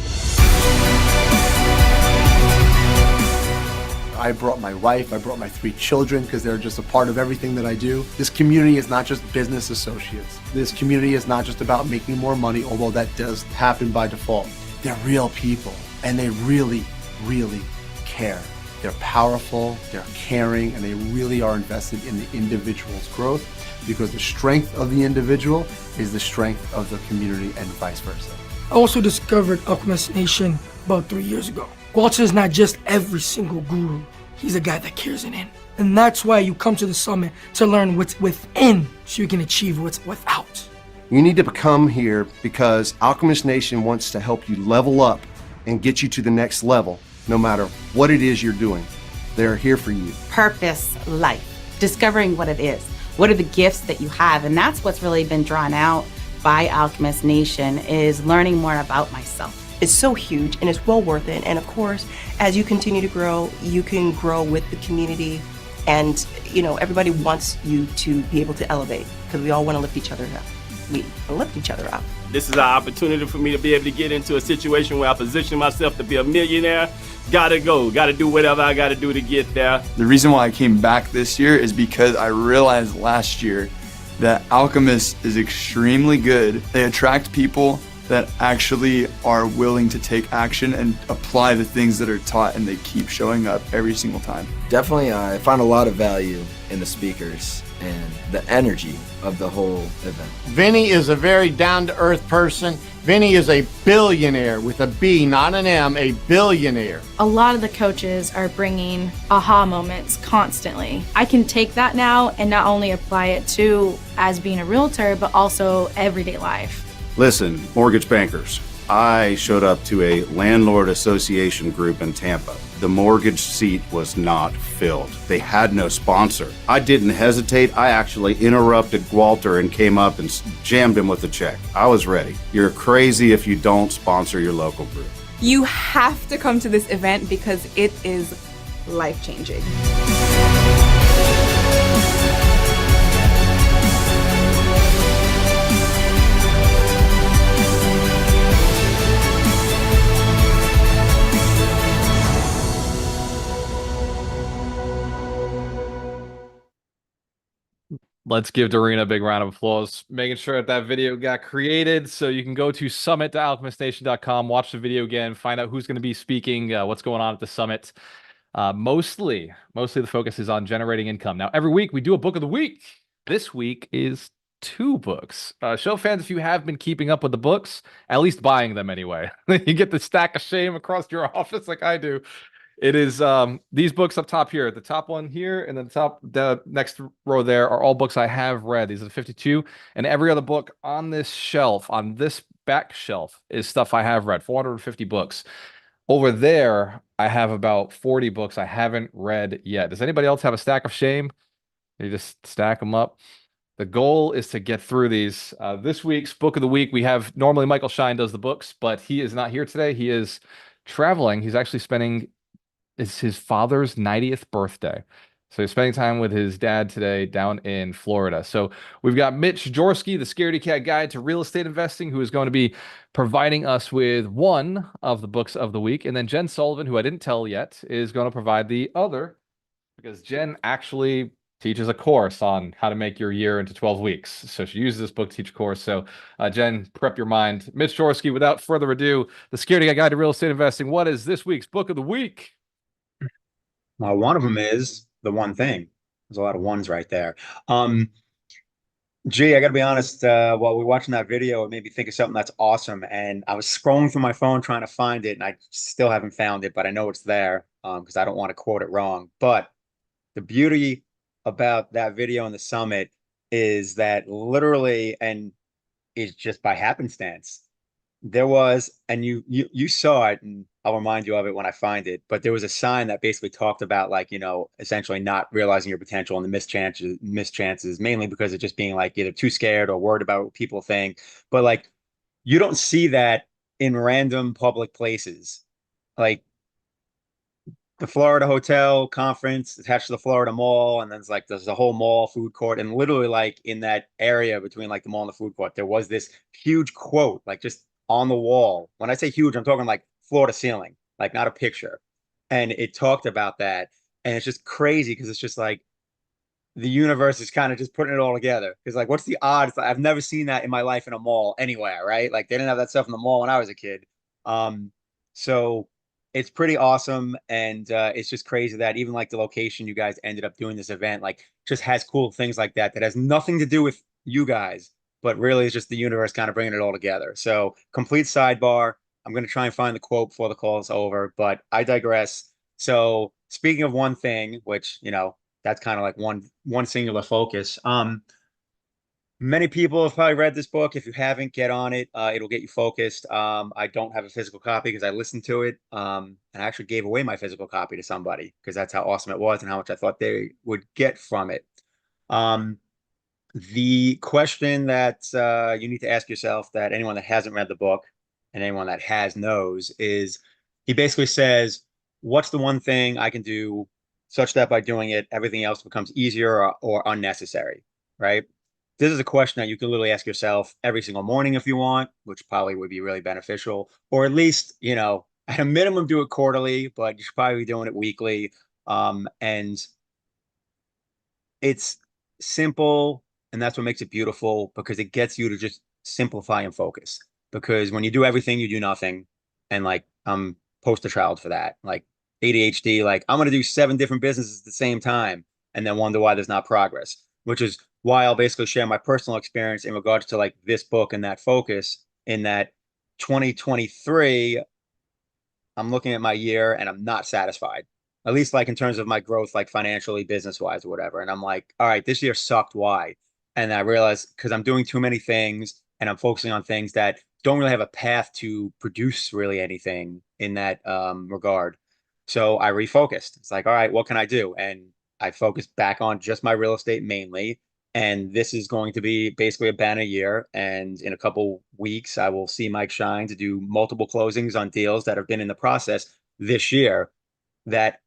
Speaker 12: I brought my wife, I brought my 3 children because they're just a part of everything that I do. This community is not just business associates. This community is not just about making more money, although that does happen by default. They're real people and they really, really care. They're powerful, they're caring, and they really are invested in the individual's growth because the strength of the individual is the strength of the community and vice versa.
Speaker 13: I also discovered Alchemist Nation about 3 years ago. Walter is not just every single guru. He's a guy that cares in. And that's why you come to the summit, to learn what's within so you can achieve what's without.
Speaker 12: You need to come here because Alchemist Nation wants to help you level up and get you to the next level, no matter what it is you're doing. They're here for you.
Speaker 5: Purpose life, discovering what it is. What are the gifts that you have? And that's what's really been drawn out by Alchemist Nation, is learning more about myself.
Speaker 14: It's so huge and it's well worth it. And of course, as you continue to grow, you can grow with the community, and everybody wants you to be able to elevate because we all want to lift each other up. We lift each other up.
Speaker 15: This is an opportunity for me to be able to get into a situation where I position myself to be a millionaire. Gotta go, gotta do whatever I gotta do to get there.
Speaker 16: The reason why I came back this year is because I realized last year that Alchemist is extremely good. They attract people that actually are willing to take action and apply the things that are taught, and they keep showing up every single time.
Speaker 17: Definitely, I found a lot of value in the speakers and the energy of the whole event.
Speaker 18: Vinny is a very down-to-earth person. Vinny is a billionaire with a B, not an M, a billionaire.
Speaker 19: A lot of the coaches are bringing aha moments constantly. I can take that now and not only apply it to as being a realtor, but also everyday life.
Speaker 4: Listen, mortgage bankers, I showed up to a landlord association group in Tampa. The mortgage seat was not filled. They had no sponsor. I didn't hesitate. I actually interrupted Walter and came up and jammed him with a check. I was ready. You're crazy if you don't sponsor your local group.
Speaker 5: You have to come to this event because it is life-changing.
Speaker 1: Let's give Dorina a big round of applause, making sure that video got created. So you can go to summit.alchemistnation.com, watch the video again, find out who's going to be speaking, what's going on at the summit. Mostly the focus is on generating income. Now, every week we do a book of the week. This week is 2 books. Show fans if you have been keeping up with the books, at least buying them anyway. You get the stack of shame across your office like I do. It is these books up top here, the top one here, and then the next row there are all books I have read. These are the 52, and every other book on this shelf, on this back shelf, is stuff I have read. 450 books. Over there, I have about 40 books I haven't read yet. Does anybody else have a stack of shame? You just stack them up. The goal is to get through these. This week's book of the week, we have normally Michael Shine does the books, but he is not here today. He is traveling. He's actually spending. It's his father's 90th birthday. So he's spending time with his dad today down in Florida. So we've got Mitch Jaworski, the Scaredy Cat Guide to Real Estate Investing, who is going to be providing us with one of the books of the week. And then Jen Sullivan, who I didn't tell yet, is going to provide the other, because Jen actually teaches a course on how to make your year into 12 weeks. So she uses this book to teach a course. So Jen, prep your mind. Mitch Jaworski, without further ado, the Scaredy Cat Guide to Real Estate Investing. What is this week's book of the week?
Speaker 20: Well, one of them is The One Thing. There's a lot of ones right there. Gee, I got to be honest, while we were watching that video, it made me think of something that's awesome. And I was scrolling through my phone trying to find it, and I still haven't found it, but I know it's there because I don't want to quote it wrong. But the beauty about that video and the summit is that literally, and it's just by happenstance, there was, and you saw it, and I'll remind you of it when I find it, but there was a sign that basically talked about, like, you know, essentially not realizing your potential and the mischances, mainly because of just being like either too scared or worried about what people think. But like, you don't see that in random public places. Like the Florida Hotel conference attached to the Florida Mall, and then it's like there's a whole mall food court, and literally like in that area between like the mall and the food court, there was this huge quote, like just on the wall. When I say huge, I'm talking like floor to ceiling, like not a picture. And it talked about that. And it's just crazy because it's just like the universe is kind of just putting it all together. Because like, what's the odds? I've never seen that in my life in a mall anywhere, right? Like they didn't have that stuff in the mall when I was a kid. So it's pretty awesome. And it's just crazy that even like the location you guys ended up doing this event, like just has cool things like that, that has nothing to do with you guys, but really it's just the universe kind of bringing it all together. So complete sidebar. I'm going to try and find the quote before the call is over, but I digress. So speaking of one thing, which, you know, that's kind of like one singular focus. Many people have probably read this book. If you haven't, get on it. It'll get you focused. I don't have a physical copy because I listened to it. And I actually gave away my physical copy to somebody because that's how awesome it was and how much I thought they would get from it. The question that you need to ask yourself, that anyone that hasn't read the book and anyone that has knows, is he basically says, what's the one thing I can do such that by doing it, everything else becomes easier or unnecessary, right? This is a question that you can literally ask yourself every single morning if you want, which probably would be really beneficial, or at least, you know, at a minimum do it quarterly, but you should probably be doing it weekly. And it's simple, and that's what makes it beautiful, because it gets you to just simplify and focus. Because when you do everything, you do nothing. And like, I'm poster child for that. Like ADHD, like I'm going to do 7 different businesses at the same time and then wonder why there's not progress, which is why I'll basically share my personal experience in regards to like this book and that focus. In that 2023, I'm looking at my year and I'm not satisfied, at least like in terms of my growth, like financially, business wise, or whatever. And I'm like, all right, this year sucked. Why? And I realized because I'm doing too many things and I'm focusing on things that don't really have a path to produce really anything in that regard. So I refocused. It's like, all right, what can I do? And I focused back on just my real estate mainly. And this is going to be basically a banner year. And in a couple weeks, I will see Mike Shine to do multiple closings on deals that have been in the process this year that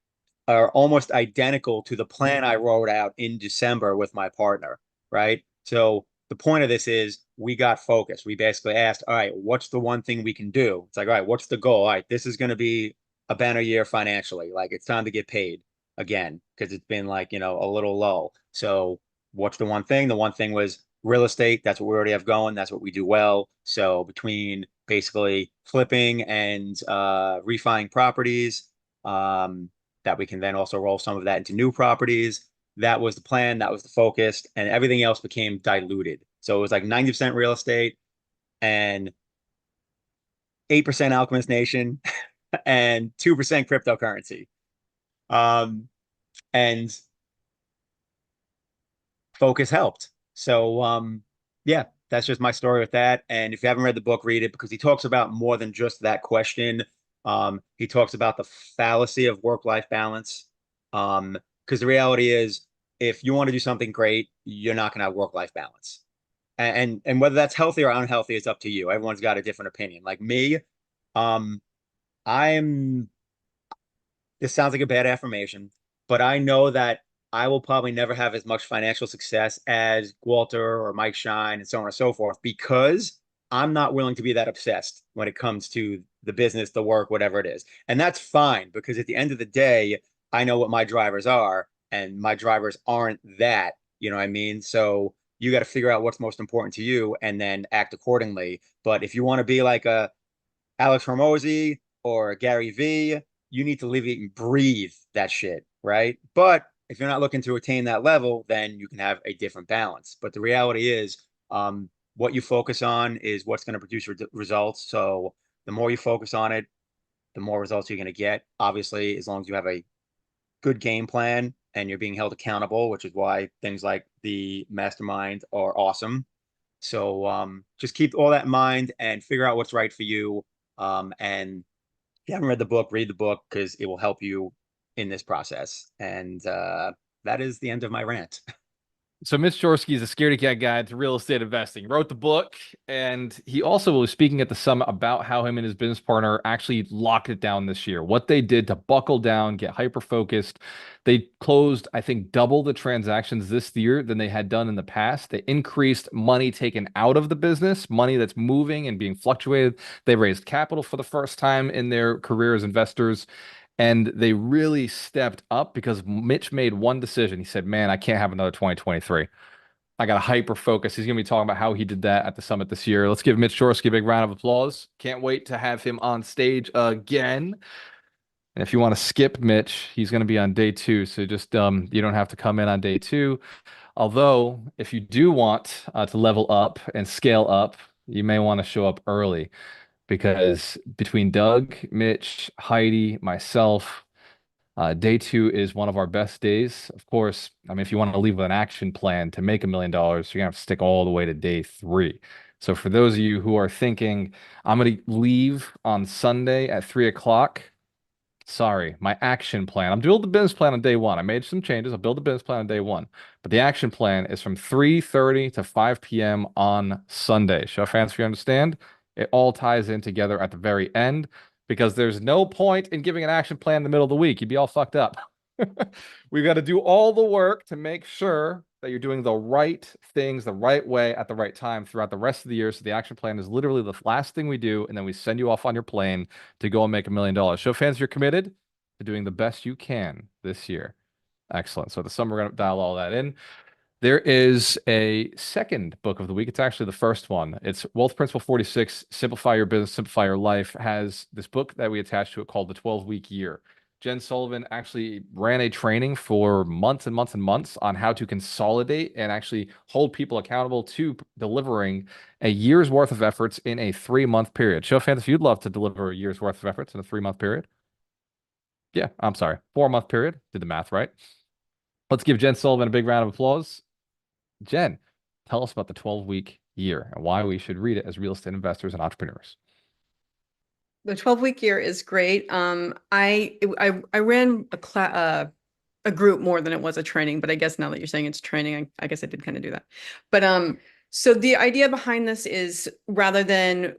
Speaker 20: are almost identical to the plan I wrote out in December with my partner, right? So the point of this is we got focused. We basically asked, all right, what's the one thing we can do? It's like, all right, what's the goal? All right, this is going to be a banner year financially. Like it's time to get paid again because it's been like, you know, a little low. So what's the one thing? The one thing was real estate. That's what we already have going. That's what we do well. So between basically flipping and refining properties, that we can then also roll some of that into new properties. That was the plan. That was the focus, and everything else became diluted. So it was like 90% real estate and 8% Alchemist Nation and 2% cryptocurrency. And focus helped. So yeah, that's just my story with that. And if you haven't read the book, read it, because he talks about more than just that question. He talks about the fallacy of work-life balance. Because the reality is, if you want to do something great, you're not going to have work-life balance. And whether that's healthy or unhealthy, it's up to you. Everyone's got a different opinion. Like me, this sounds like a bad affirmation, but I know that I will probably never have as much financial success as Walter or Mike Shine and so on and so forth, because I'm not willing to be that obsessed when it comes to the business, the work, whatever it is. And that's fine, because at the end of the day, I know what my drivers are, and my drivers aren't that, you know what I mean? So you got to figure out what's most important to you and then act accordingly. But if you want to be like a Alex Hormozy or a Gary V, you need to live, eat, and breathe that shit, right? But if you're not looking to attain that level, then you can have a different balance. But the reality is, what you focus on is what's going to produce results. So the more you focus on it, the more results you're going to get. Obviously, as long as you have a good game plan and you're being held accountable, which is why things like the mastermind are awesome. So just keep all that in mind and figure out what's right for you. And if you haven't read the book, read the book, because it will help you in this process. And that is the end of my rant.
Speaker 1: So Mitch Chorsky is a scaredy cat guide to real estate investing. He wrote the book, and he also was speaking at the summit about how him and his business partner actually locked it down this year. What they did to buckle down, get hyper-focused. They closed, I think, double the transactions this year than they had done in the past. They increased money taken out of the business, money that's moving and being fluctuated. They raised capital for the first time in their career as investors. And they really stepped up because Mitch made one decision. He said, man, I can't have another 2023. I got to hyper focus. He's going to be talking about how he did that at the summit this year. Let's give Mitch Chorsky a big round of applause. Can't wait to have him on stage again. And if you want to skip Mitch, he's going to be on day 2. So just you don't have to come in on day 2. Although, if you do want to level up and scale up, you may want to show up early. Because between Doug, Mitch, Heidi, myself, day 2 is one of our best days. Of course, I mean, if you want to leave with an action plan to make $1 million, you're going to have to stick all the way to day 3. So for those of you who are thinking, I'm going to leave on Sunday at 3 o'clock, sorry, my action plan. I'm building the business plan on day 1. I made some changes. I'll build the business plan on day 1. But the action plan is from 3:30 to 5 p.m. on Sunday. Show of hands if you understand. It all ties in together at the very end, because there's no point in giving an action plan in the middle of the week. You'd be all fucked up. We've got to do all the work to make sure that you're doing the right things the right way at the right time throughout the rest of the year. So the action plan is literally the last thing we do, and then we send you off on your plane to go and make $1 million. Show fans you're committed to doing the best you can this year. Excellent. So the summer, we're going to dial all that in. There is a second book of the week. It's actually the first one. It's Wealth Principle 46, Simplify Your Business, Simplify Your Life. Has this book that we attached to it called The 12-Week Year. Jen Sullivan actually ran a training for months and months and months on how to consolidate and actually hold people accountable to delivering a year's worth of efforts in a 3-month period. Show of hands if you'd love to deliver a year's worth of efforts in a 3-month period. Yeah, I'm sorry, 4-month period. Did the math right. Let's give Jen Sullivan a big round of applause. Jen, tell us about the 12-week year and why we should read it as real estate investors and entrepreneurs.
Speaker 21: The 12-week year is great. I ran a group more than it was a training, but I guess now that you're saying it's training, I guess I did kind of do that. But so the idea behind this is, rather than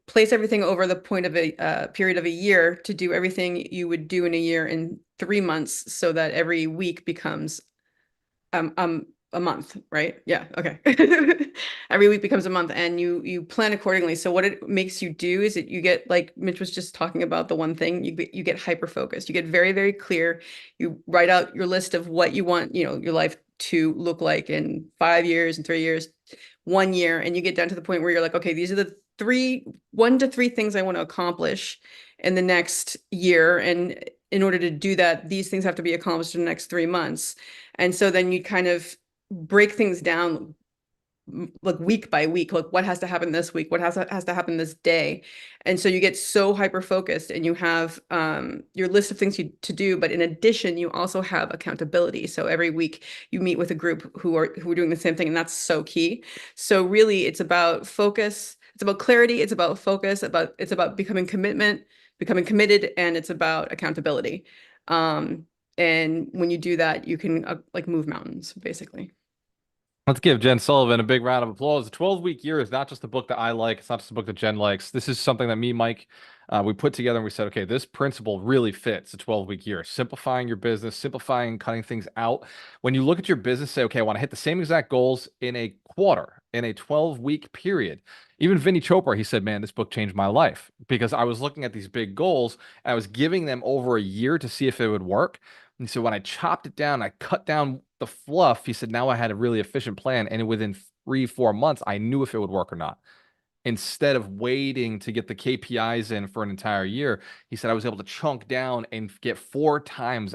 Speaker 21: place everything over the point of a period of a year, to do everything you would do in a year in 3 months, so that every week becomes a month, right? Yeah. Okay. Every week becomes a month, and you plan accordingly. So what it makes you do is that you get, like Mitch was just talking about, the one thing, you get hyper focused. You get very, very clear. You write out your list of what you want, your life to look like in 5 years and 3 years, 1 year, and you get down to the point where you're like, okay, these are the 1 to 3 things I want to accomplish in the next year. And in order to do that, these things have to be accomplished in the next 3 months. And so then you kind of break things down like week by week, like what has to happen this week, what has to happen this day. And so you get so hyper focused, and you have your list of things to do, but in addition you also have accountability. So every week you meet with a group who are doing the same thing, and that's so key. So really it's about focus, it's about clarity, it's about focus, it's about becoming committed, and it's about accountability. And when you do that, you can like move mountains, basically.
Speaker 1: Let's give Jen Sullivan a big round of applause. The 12-Week Year is not just a book that I like. It's not just a book that Jen likes. This is something that me, Mike, we put together and we said, okay, this principle really fits a 12-week year. Simplifying your business, simplifying, cutting things out. When you look at your business, say, okay, I want to hit the same exact goals in a quarter, in a 12-week period. Even Vinny Chopra, he said, man, this book changed my life because I was looking at these big goals and I was giving them over a year to see if it would work. And so when I chopped it down, I cut down the fluff, he said, now I had a really efficient plan. And within 3-4 months, I knew if it would work or not. Instead of waiting to get the KPIs in for an entire year, he said I was able to chunk down and get 4 times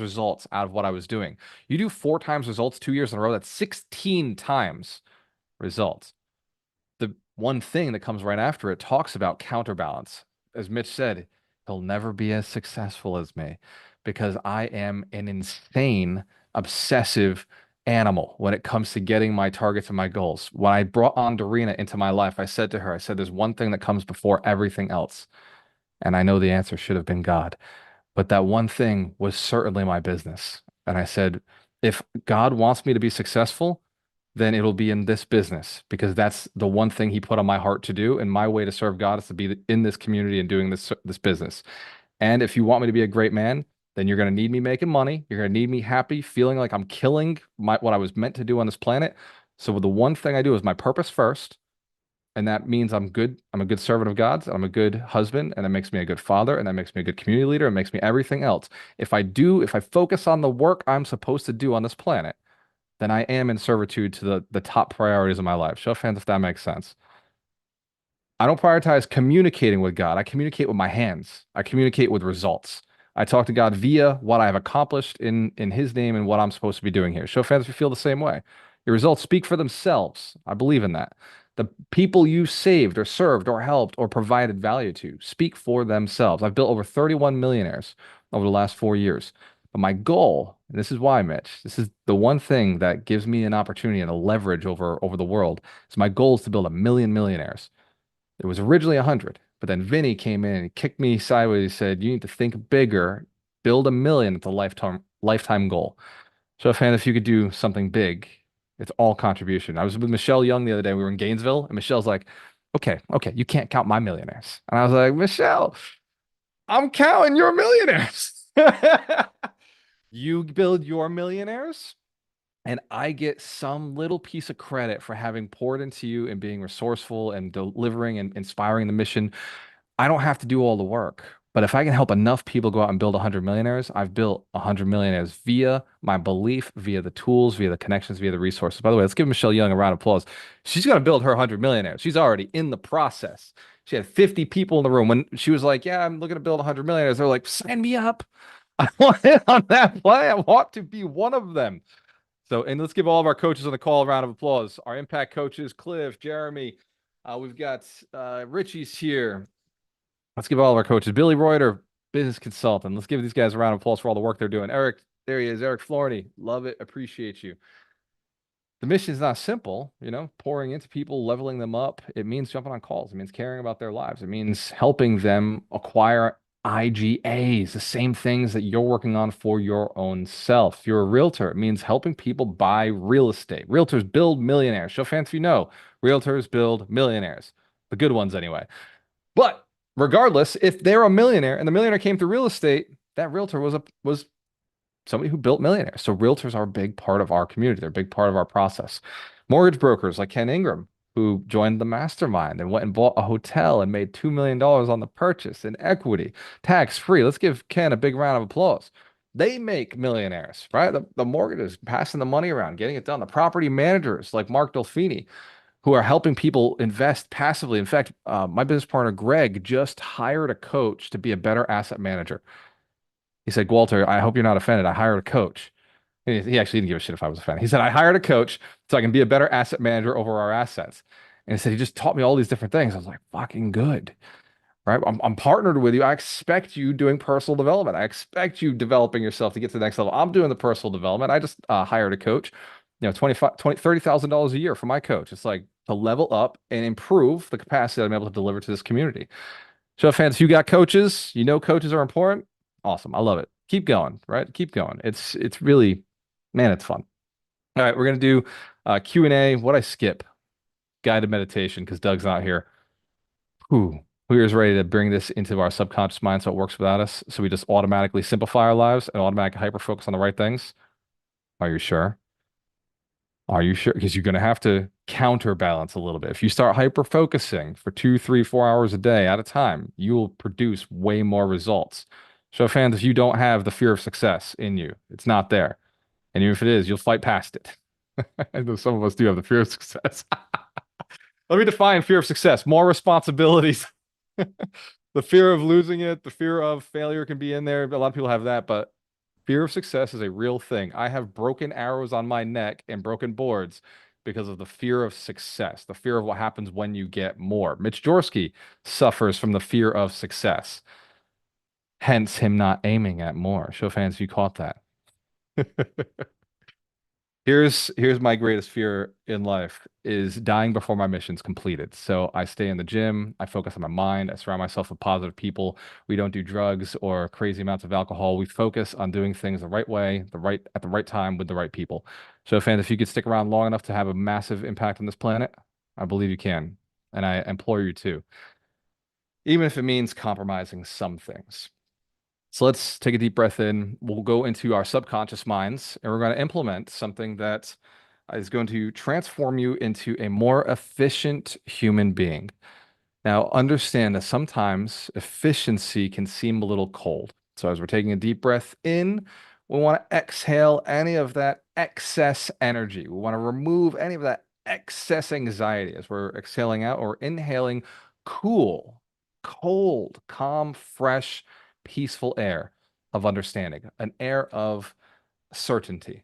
Speaker 1: results out of what I was doing. You do 4 times results 2 years in a row, that's 16 times results. The one thing that comes right after it talks about counterbalance. As Mitch said, he'll never be as successful as me because I am an insane, obsessive animal when it comes to getting my targets and my goals. When I brought on Dorina into my life, I said to her, there's one thing that comes before everything else. And I know the answer should have been God. But that one thing was certainly my business. And I said, if God wants me to be successful, then it'll be in this business because that's the one thing he put on my heart to do. And my way to serve God is to be in this community and doing this business. And if you want me to be a great man, then you're going to need me making money. You're going to need me happy, feeling like I'm killing what I was meant to do on this planet. So the one thing I do is my purpose first. And that means I'm good. I'm a good servant of God's. I'm a good husband, and that makes me a good father, and that makes me a good community leader. It makes me everything else. If I focus on the work I'm supposed to do on this planet, then I am in servitude to the top priorities of my life. Show of hands if that makes sense. I don't prioritize communicating with God. I communicate with my hands. I communicate with results. I talk to God via what I have accomplished in his name and what I'm supposed to be doing here. Show of hands if you feel the same way. Your results speak for themselves. I believe in that. The people you saved or served or helped or provided value to speak for themselves. I've built over 31 millionaires over the last 4 years. But my goal, and this is why, Mitch, this is the one thing that gives me an opportunity and a leverage over the world, is my goal is to build 1 million millionaires. It was originally 100, but then Vinny came in and kicked me sideways. He said, you need to think bigger, build 1 million. It's a lifetime goal. So, fan, if you could do something big, it's all contribution. I was with Michelle Young the other day. We were in Gainesville, and Michelle's like, okay, you can't count my millionaires. And I was like, Michelle, I'm counting your millionaires. You build your millionaires, and I get some little piece of credit for having poured into you and being resourceful and delivering and inspiring the mission. I don't have to do all the work. But if I can help enough people go out and build 100 millionaires, I've built 100 millionaires via my belief, via the tools, via the connections, via the resources. By the way, let's give Michelle Young a round of applause. She's going to build her 100 millionaires. She's already in the process. She had 50 people in the room. When she was like, yeah, I'm looking to build 100 millionaires, they're like, sign me up. I want in on that play. I want to be one of them. So, and let's give all of our coaches on the call a round of applause. Our impact coaches, Cliff, Jeremy. We've got Richie's here. Let's give all of our coaches. Billy Reuter, business consultant. Let's give these guys a round of applause for all the work they're doing. Eric, there he is. Eric Florney. Love it. Appreciate you. The mission is not simple, pouring into people, leveling them up. It means jumping on calls. It means caring about their lives. It means helping them acquire IGAs, the same things that you're working on for your own self. If you're a realtor, it means helping people buy real estate. Realtors build millionaires. Show of hands if you know. Realtors build millionaires. The good ones anyway. But regardless, if they're a millionaire and the millionaire came through real estate, that realtor was somebody who built millionaires. So realtors are a big part of our community. They're a big part of our process. Mortgage brokers like Ken Ingram, who joined the mastermind and went and bought a hotel and made $2 million on the purchase in equity, tax-free. Let's give Ken a big round of applause. They make millionaires, right? The mortgages, passing the money around, getting it done. The property managers like Mark Delfini, who are helping people invest passively. In fact, my business partner, Greg, just hired a coach to be a better asset manager. He said, Walter, I hope you're not offended. I hired a coach. He actually didn't give a shit if I was offended. He said, I hired a coach so I can be a better asset manager over our assets. And he said, he just taught me all these different things. I was like, fucking good, right? I'm partnered with you. I expect you doing personal development. I expect you developing yourself to get to the next level. I'm doing the personal development. I just hired a coach, $30,000 a year for my coach. It's like to level up and improve the capacity that I'm able to deliver to this community. So fans, if you got coaches, coaches are important. Awesome. I love it. Keep going, right? Keep going. It's really, man, it's fun. All right, we're going to do Q&A. What I skip? Guided meditation because Doug's not here. Who is ready to bring this into our subconscious mind so it works without us? So we just automatically simplify our lives and automatically hyper-focus on the right things? Are you sure? Are you sure? Because you're going to have to counterbalance a little bit. If you start hyper-focusing for 2, 3, 4 hours a day at a time, you will produce way more results. So fans, if you don't have the fear of success in you, it's not there. And even if it is, you'll fight past it. I know some of us do have the fear of success. Let me define fear of success. More responsibilities. The fear of losing it, the fear of failure can be in there. A lot of people have that, but fear of success is a real thing. I have broken arrows on my neck and broken boards because of the fear of success, the fear of what happens when you get more. Mitch Jorsky suffers from the fear of success. Hence him not aiming at more. Show fans if you caught that. Here's my greatest fear in life is dying before my mission's completed. So I stay in the gym, I focus on my mind, I surround myself with positive people. We don't do drugs or crazy amounts of alcohol. We focus on doing things the right way, at the right time with the right people. So fans, if you could stick around long enough to have a massive impact on this planet, I believe you can. And I implore you to. Even if it means compromising some things. So let's take a deep breath in. We'll go into our subconscious minds, and we're going to implement something that is going to transform you into a more efficient human being. Now, understand that sometimes efficiency can seem a little cold. So as we're taking a deep breath in, we want to exhale any of that excess energy. We want to remove any of that excess anxiety. As we're exhaling out or inhaling cool, cold, calm, fresh, peaceful air of understanding, an air of certainty.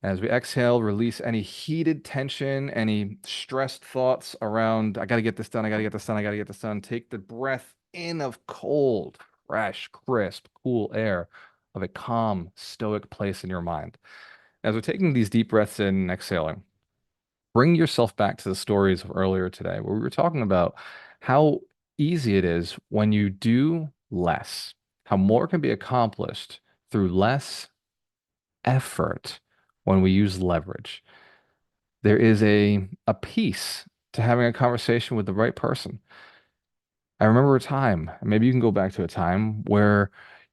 Speaker 1: As we exhale, release any heated tension, any stressed thoughts around, I got to get this done, I got to get this done, I got to get this done. Take the breath in of cold, fresh, crisp, cool air of a calm, stoic place in your mind. As we're taking these deep breaths in and exhaling, bring yourself back to the stories of earlier today where we were talking about how easy it is when you do less. How more can be accomplished through less effort when we use leverage. There is a peace to having a conversation with the right person. I remember a time, maybe you can go back to a time where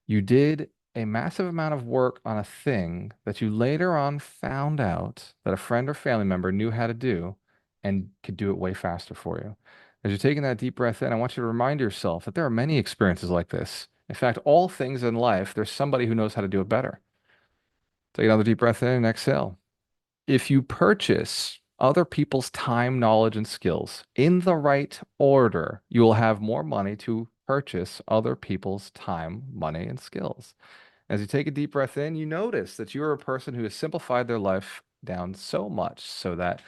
Speaker 1: you did a massive amount of work on a thing that you later on found out that a friend or family member knew how to do and could do it way faster for you. As you're taking that deep breath in, I want you to remind yourself that there are many experiences like this. In fact, all things in life, there's somebody who knows how to do it better. Take another deep breath in and exhale. If you purchase other people's time, knowledge, and skills in the right order, you will have more money to purchase other people's time, money, and skills. As you take a deep breath in, you notice that you are a person who has simplified their life down so much so that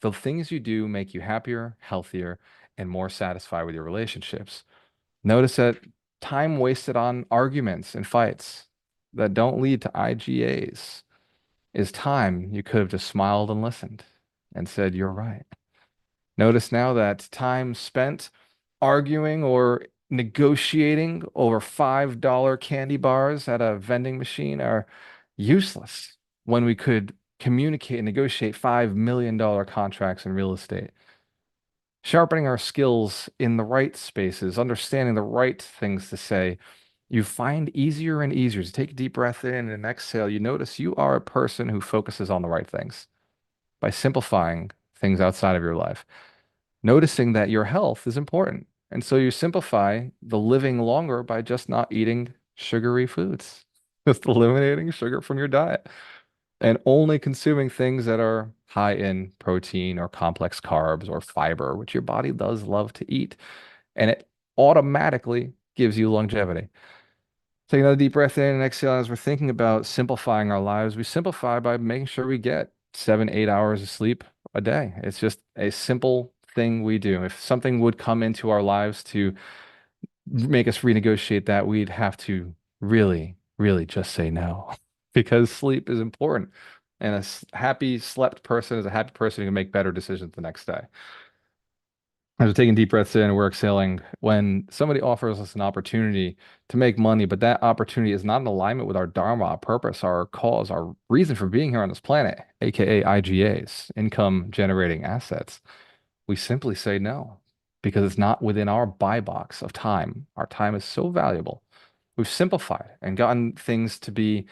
Speaker 1: the things you do make you happier, healthier, and more satisfied with your relationships. Notice that time wasted on arguments and fights that don't lead to IGAs is time you could have just smiled and listened and said, you're right. Notice now that time spent arguing or negotiating over $5 candy bars at a vending machine are useless when we could communicate and negotiate $5 million contracts in real estate. Sharpening our skills in the right spaces, understanding the right things to say, you find easier and easier to take a deep breath in and exhale. You notice you are a person who focuses on the right things by simplifying things outside of your life. Noticing that your health is important. And so you simplify the living longer by just not eating sugary foods. Just eliminating sugar from your diet and only consuming things that are high in protein or complex carbs or fiber, which your body does love to eat. And it automatically gives you longevity. Take another deep breath in and exhale. As we're thinking about simplifying our lives, we simplify by making sure we get 7, 8 hours of sleep a day. It's just a simple thing we do. If something would come into our lives to make us renegotiate that, we'd have to really, really just say no because sleep is important. And a happy slept person is a happy person who can make better decisions the next day. As we're taking deep breaths in and we're exhaling, when somebody offers us an opportunity to make money, but that opportunity is not in alignment with our dharma, our purpose, our cause, our reason for being here on this planet, aka IGAs, income generating assets, we simply say no because it's not within our buy box of time. Our time is so valuable. We've simplified and gotten things to be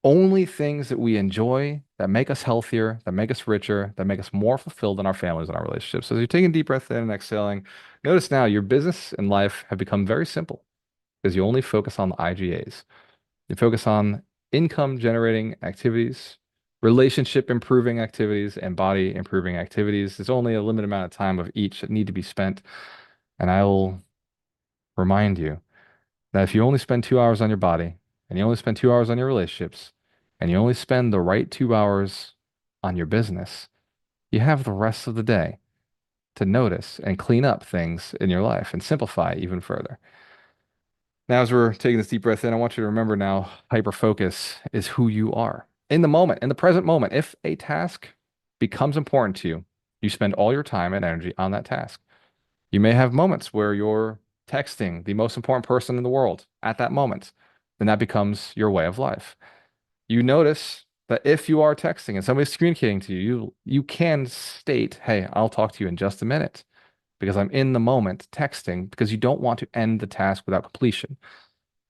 Speaker 1: only things that we enjoy, that make us healthier, that make us richer, that make us more fulfilled in our families and our relationships. So as you're taking a deep breath in and exhaling, notice now your business and life have become very simple because you only focus on the IGAs. You focus on income generating activities, relationship improving activities, and body improving activities. There's only a limited amount of time of each that need to be spent. And I will remind you that if you only spend 2 hours on your body, and you only spend 2 hours on your relationships, and you only spend the right 2 hours on your business, you have the rest of the day to notice and clean up things in your life and simplify even further. Now, as we're taking this deep breath in, I want you to remember now, hyper focus is who you are. In the moment, in the present moment, if a task becomes important to you, you spend all your time and energy on that task. You may have moments where you're texting the most important person in the world at that moment, then that becomes your way of life. You notice that if you are texting and somebody's communicating to you, you can state, hey, I'll talk to you in just a minute because I'm in the moment texting because you don't want to end the task without completion.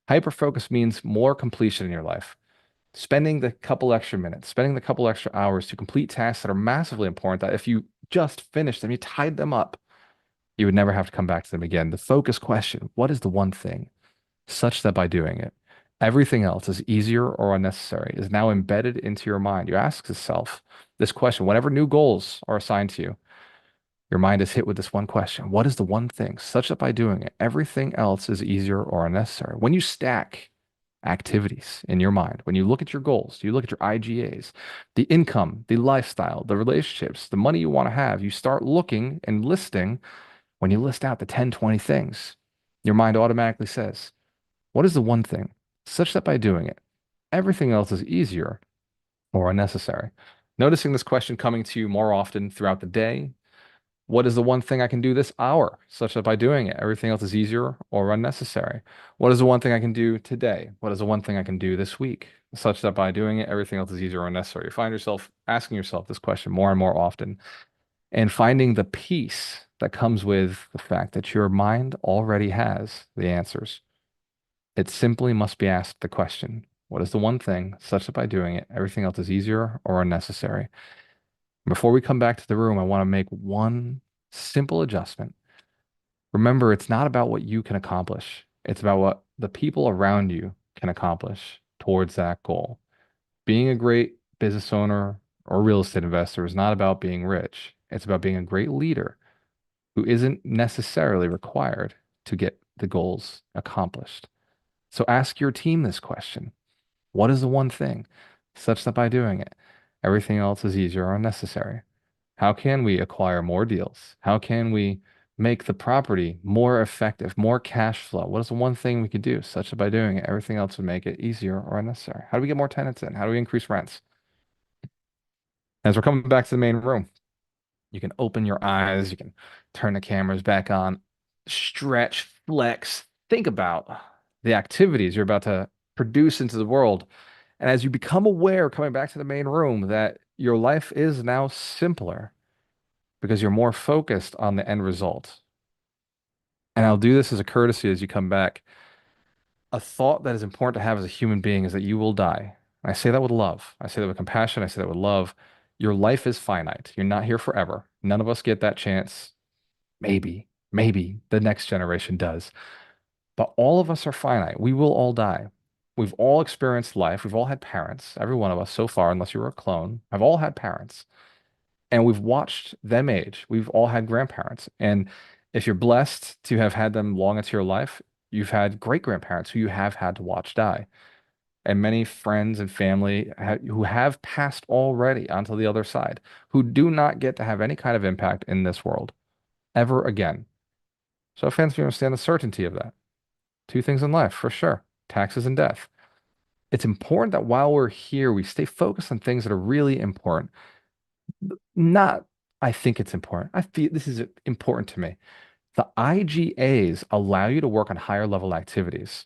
Speaker 1: Hyperfocus means more completion in your life. Spending the couple extra minutes, spending the couple extra hours to complete tasks that are massively important that if you just finished them, you tied them up, you would never have to come back to them again. The focus question, what is the one thing such that by doing it, everything else is easier or unnecessary, is now embedded into your mind. You ask yourself this question whenever new goals are assigned to you. Your mind is hit with this one question. What is the one thing such that by doing it, everything else is easier or unnecessary? When you stack activities in your mind, when you look at your goals, you look at your IGAs, the income, the lifestyle, the relationships, the money you want to have, you start looking and listing. When you list out the 10, 20 things, your mind automatically says, what is the one thing such that by doing it, everything else is easier or unnecessary? Noticing this question coming to you more often throughout the day. What is the one thing I can do this hour such that by doing it, everything else is easier or unnecessary? What is the one thing I can do today? What is the one thing I can do this week such that by doing it, everything else is easier or unnecessary? You find yourself asking yourself this question more and more often and finding the peace that comes with the fact that your mind already has the answers. It simply must be asked the question, what is the one thing such that by doing it, everything else is easier or unnecessary? Before we come back to the room, I want to make one simple adjustment. Remember, it's not about what you can accomplish. It's about what the people around you can accomplish towards that goal. Being a great business owner or real estate investor is not about being rich. It's about being a great leader who isn't necessarily required to get the goals accomplished. So ask your team this question. What is the one thing such that by doing it, everything else is easier or unnecessary? How can we acquire more deals? How can we make the property more effective, more cash flow? What is the one thing we could do such that by doing it, everything else would make it easier or unnecessary? How do we get more tenants in? How do we increase rents? As we're coming back to the main room, you can open your eyes, you can turn the cameras back on, stretch, flex, think about the activities you're about to produce into the world. And as you become aware, coming back to the main room, that your life is now simpler because you're more focused on the end result. And I'll do this as a courtesy as you come back. A thought that is important to have as a human being is that you will die. And I say that with love. I say that with compassion. I say that with love. Your life is finite. You're not here forever. None of us get that chance. Maybe the next generation does. But all of us are finite. We will all die. We've all experienced life. We've all had parents, every one of us so far, unless you were a clone. I've all had parents, and we've watched them age. We've all had grandparents. And if you're blessed to have had them long into your life, you've had great grandparents who you have had to watch die. And many friends and family who have passed already onto the other side, who do not get to have any kind of impact in this world ever again. So, fans, you understand the certainty of that. Two things in life, for sure: taxes and death. It's important that while we're here, we stay focused on things that are really important. Not, I think it's important. I feel this is important to me. The IGAs allow you to work on higher level activities.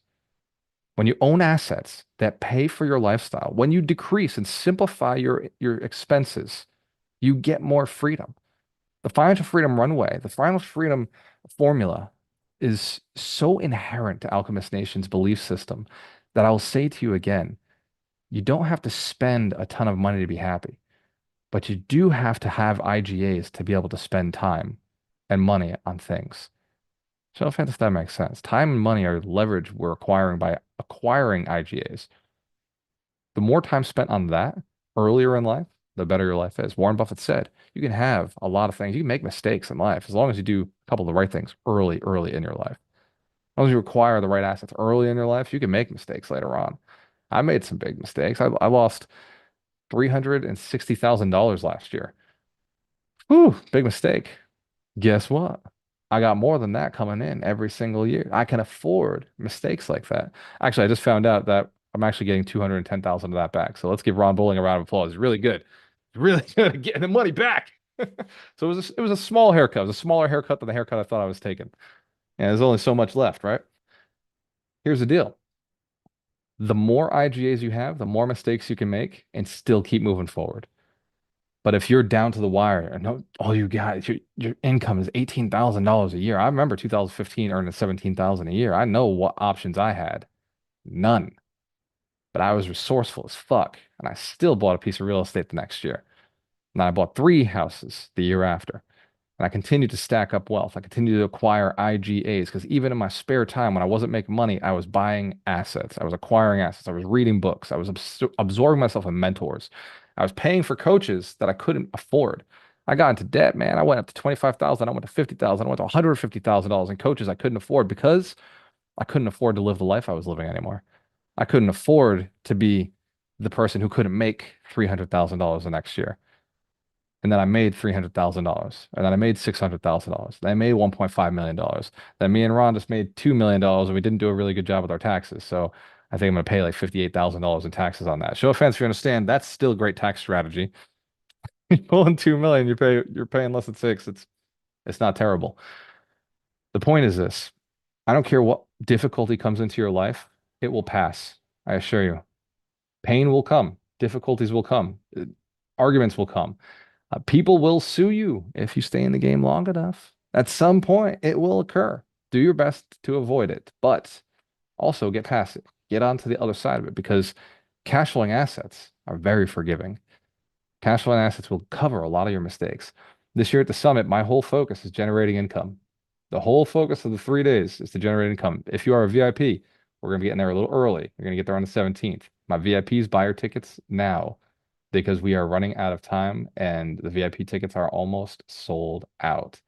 Speaker 1: When you own assets that pay for your lifestyle, when you decrease and simplify your expenses, you get more freedom. The financial freedom runway, the financial freedom formula is so inherent to Alchemist Nation's belief system that I'll say to you again, you don't have to spend a ton of money to be happy, but you do have to have IGAs to be able to spend time and money on things. So if that makes sense. Time and money are leverage we're acquiring by acquiring IGAs. The more time spent on that earlier in life, the better your life is. Warren Buffett said, you can have a lot of things. You can make mistakes in life as long as you do a couple of the right things early in your life. As long as you acquire the right assets early in your life, you can make mistakes later on. I made some big mistakes. I lost $360,000 last year. Whew, big mistake. Guess what? I got more than that coming in every single year. I can afford mistakes like that. Actually, I just found out that I'm actually getting 210,000 of that back. So let's give Ron Bowling a round of applause. He's really good. He's really good at getting the money back. So it was a small haircut. It was a smaller haircut than the haircut I thought I was taking. And there's only so much left, right? Here's the deal. The more IGAs you have, the more mistakes you can make and still keep moving forward. But if you're down to the wire and all you got, your income is $18,000 a year. I remember 2015 earning $17,000 a year. I know what options I had. None. But I was resourceful as fuck. And I still bought a piece of real estate the next year. And I bought 3 houses the year after. And I continued to stack up wealth. I continued to acquire IGAs because even in my spare time, when I wasn't making money, I was buying assets. I was acquiring assets. I was reading books. I was absorbing myself in mentors. I was paying for coaches that I couldn't afford. I got into debt, man. I went up to $25,000. I went to $50,000. I went to $150,000 in coaches I couldn't afford because I couldn't afford to live the life I was living anymore. I couldn't afford to be the person who couldn't make $300,000 the next year. And then I made $300,000. And then I made $600,000. Then I made $1.5 million. Then me and Ron just made $2 million and we didn't do a really good job with our taxes. So I think I'm going to pay like $58,000 in taxes on that. Show of hands if you understand, that's still a great tax strategy. You're pulling $2 million, you're paying less than $6. It's not terrible. The point is this. I don't care what difficulty comes into your life, it will pass. I assure you. Pain will come. Difficulties will come. Arguments will come. People will sue you if you stay in the game long enough. At some point, it will occur. Do your best to avoid it, but also get past it. Get onto the other side of it because cash flowing assets are very forgiving. Cash flowing assets will cover a lot of your mistakes. This year at the summit, my whole focus is generating income. The whole focus of the 3 days is to generate income. If you are a VIP, we're going to be getting there a little early. You're going to get there on the 17th. My VIPs buy your tickets now because we are running out of time and the VIP tickets are almost sold out.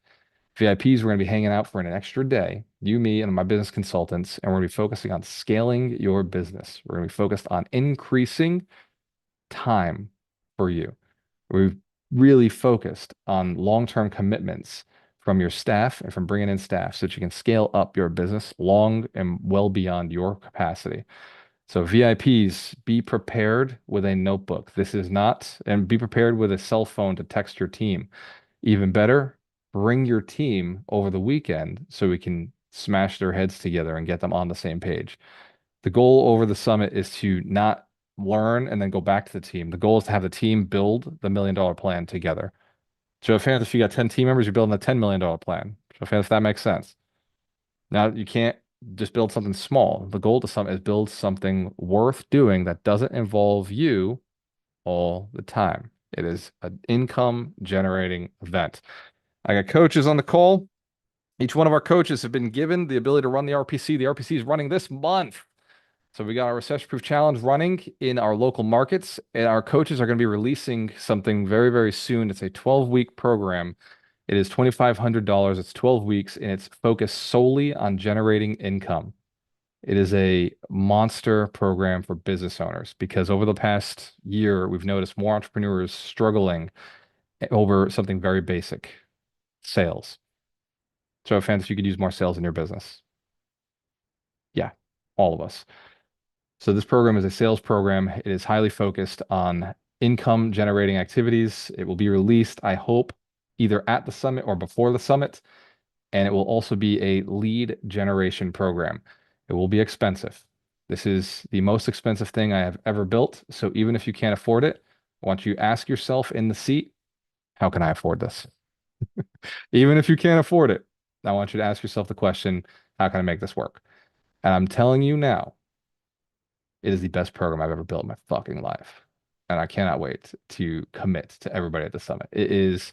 Speaker 1: VIPs, we're going to be hanging out for an extra day, you, me, and my business consultants, and we're going to be focusing on scaling your business. We're going to be focused on increasing time for you. We've really focused on long-term commitments from your staff and from bringing in staff so that you can scale up your business long and well beyond your capacity. So VIPs, be prepared with a notebook. This is not, and be prepared with a cell phone to text your team. Even better, bring your team over the weekend so we can smash their heads together and get them on the same page. The goal over the summit is to not learn and then go back to the team. The goal is to have the team build the $1 million plan together. So if you got 10 team members, you're building a $10 million plan. So if that makes sense. Now you can't just build something small. The goal to summit is build something worth doing that doesn't involve you all the time. It is an income generating event. I got coaches on the call. Each one of our coaches have been given the ability to run the RPC. The RPC is running this month. So we got our recession proof challenge running in our local markets, and our coaches are going to be releasing something very, very soon. It's a 12-week program. It is $2,500. It's 12 weeks, and it's focused solely on generating income. It is a monster program for business owners because over the past year, we've noticed more entrepreneurs struggling over something very basic, sales. So, fans, if you could use more sales in your business. Yeah, all of us. So this program is a sales program. It is highly focused on income generating activities. It will be released, I hope, either at the summit or before the summit. And it will also be a lead generation program. It will be expensive. This is the most expensive thing I have ever built. So even if you can't afford it, I want you to ask yourself in the seat, how can I afford this? Even if you can't afford it, I want you to ask yourself the question, how can I make this work? And I'm telling you now, it is the best program I've ever built in my fucking life. And I cannot wait to commit to everybody at the summit. It is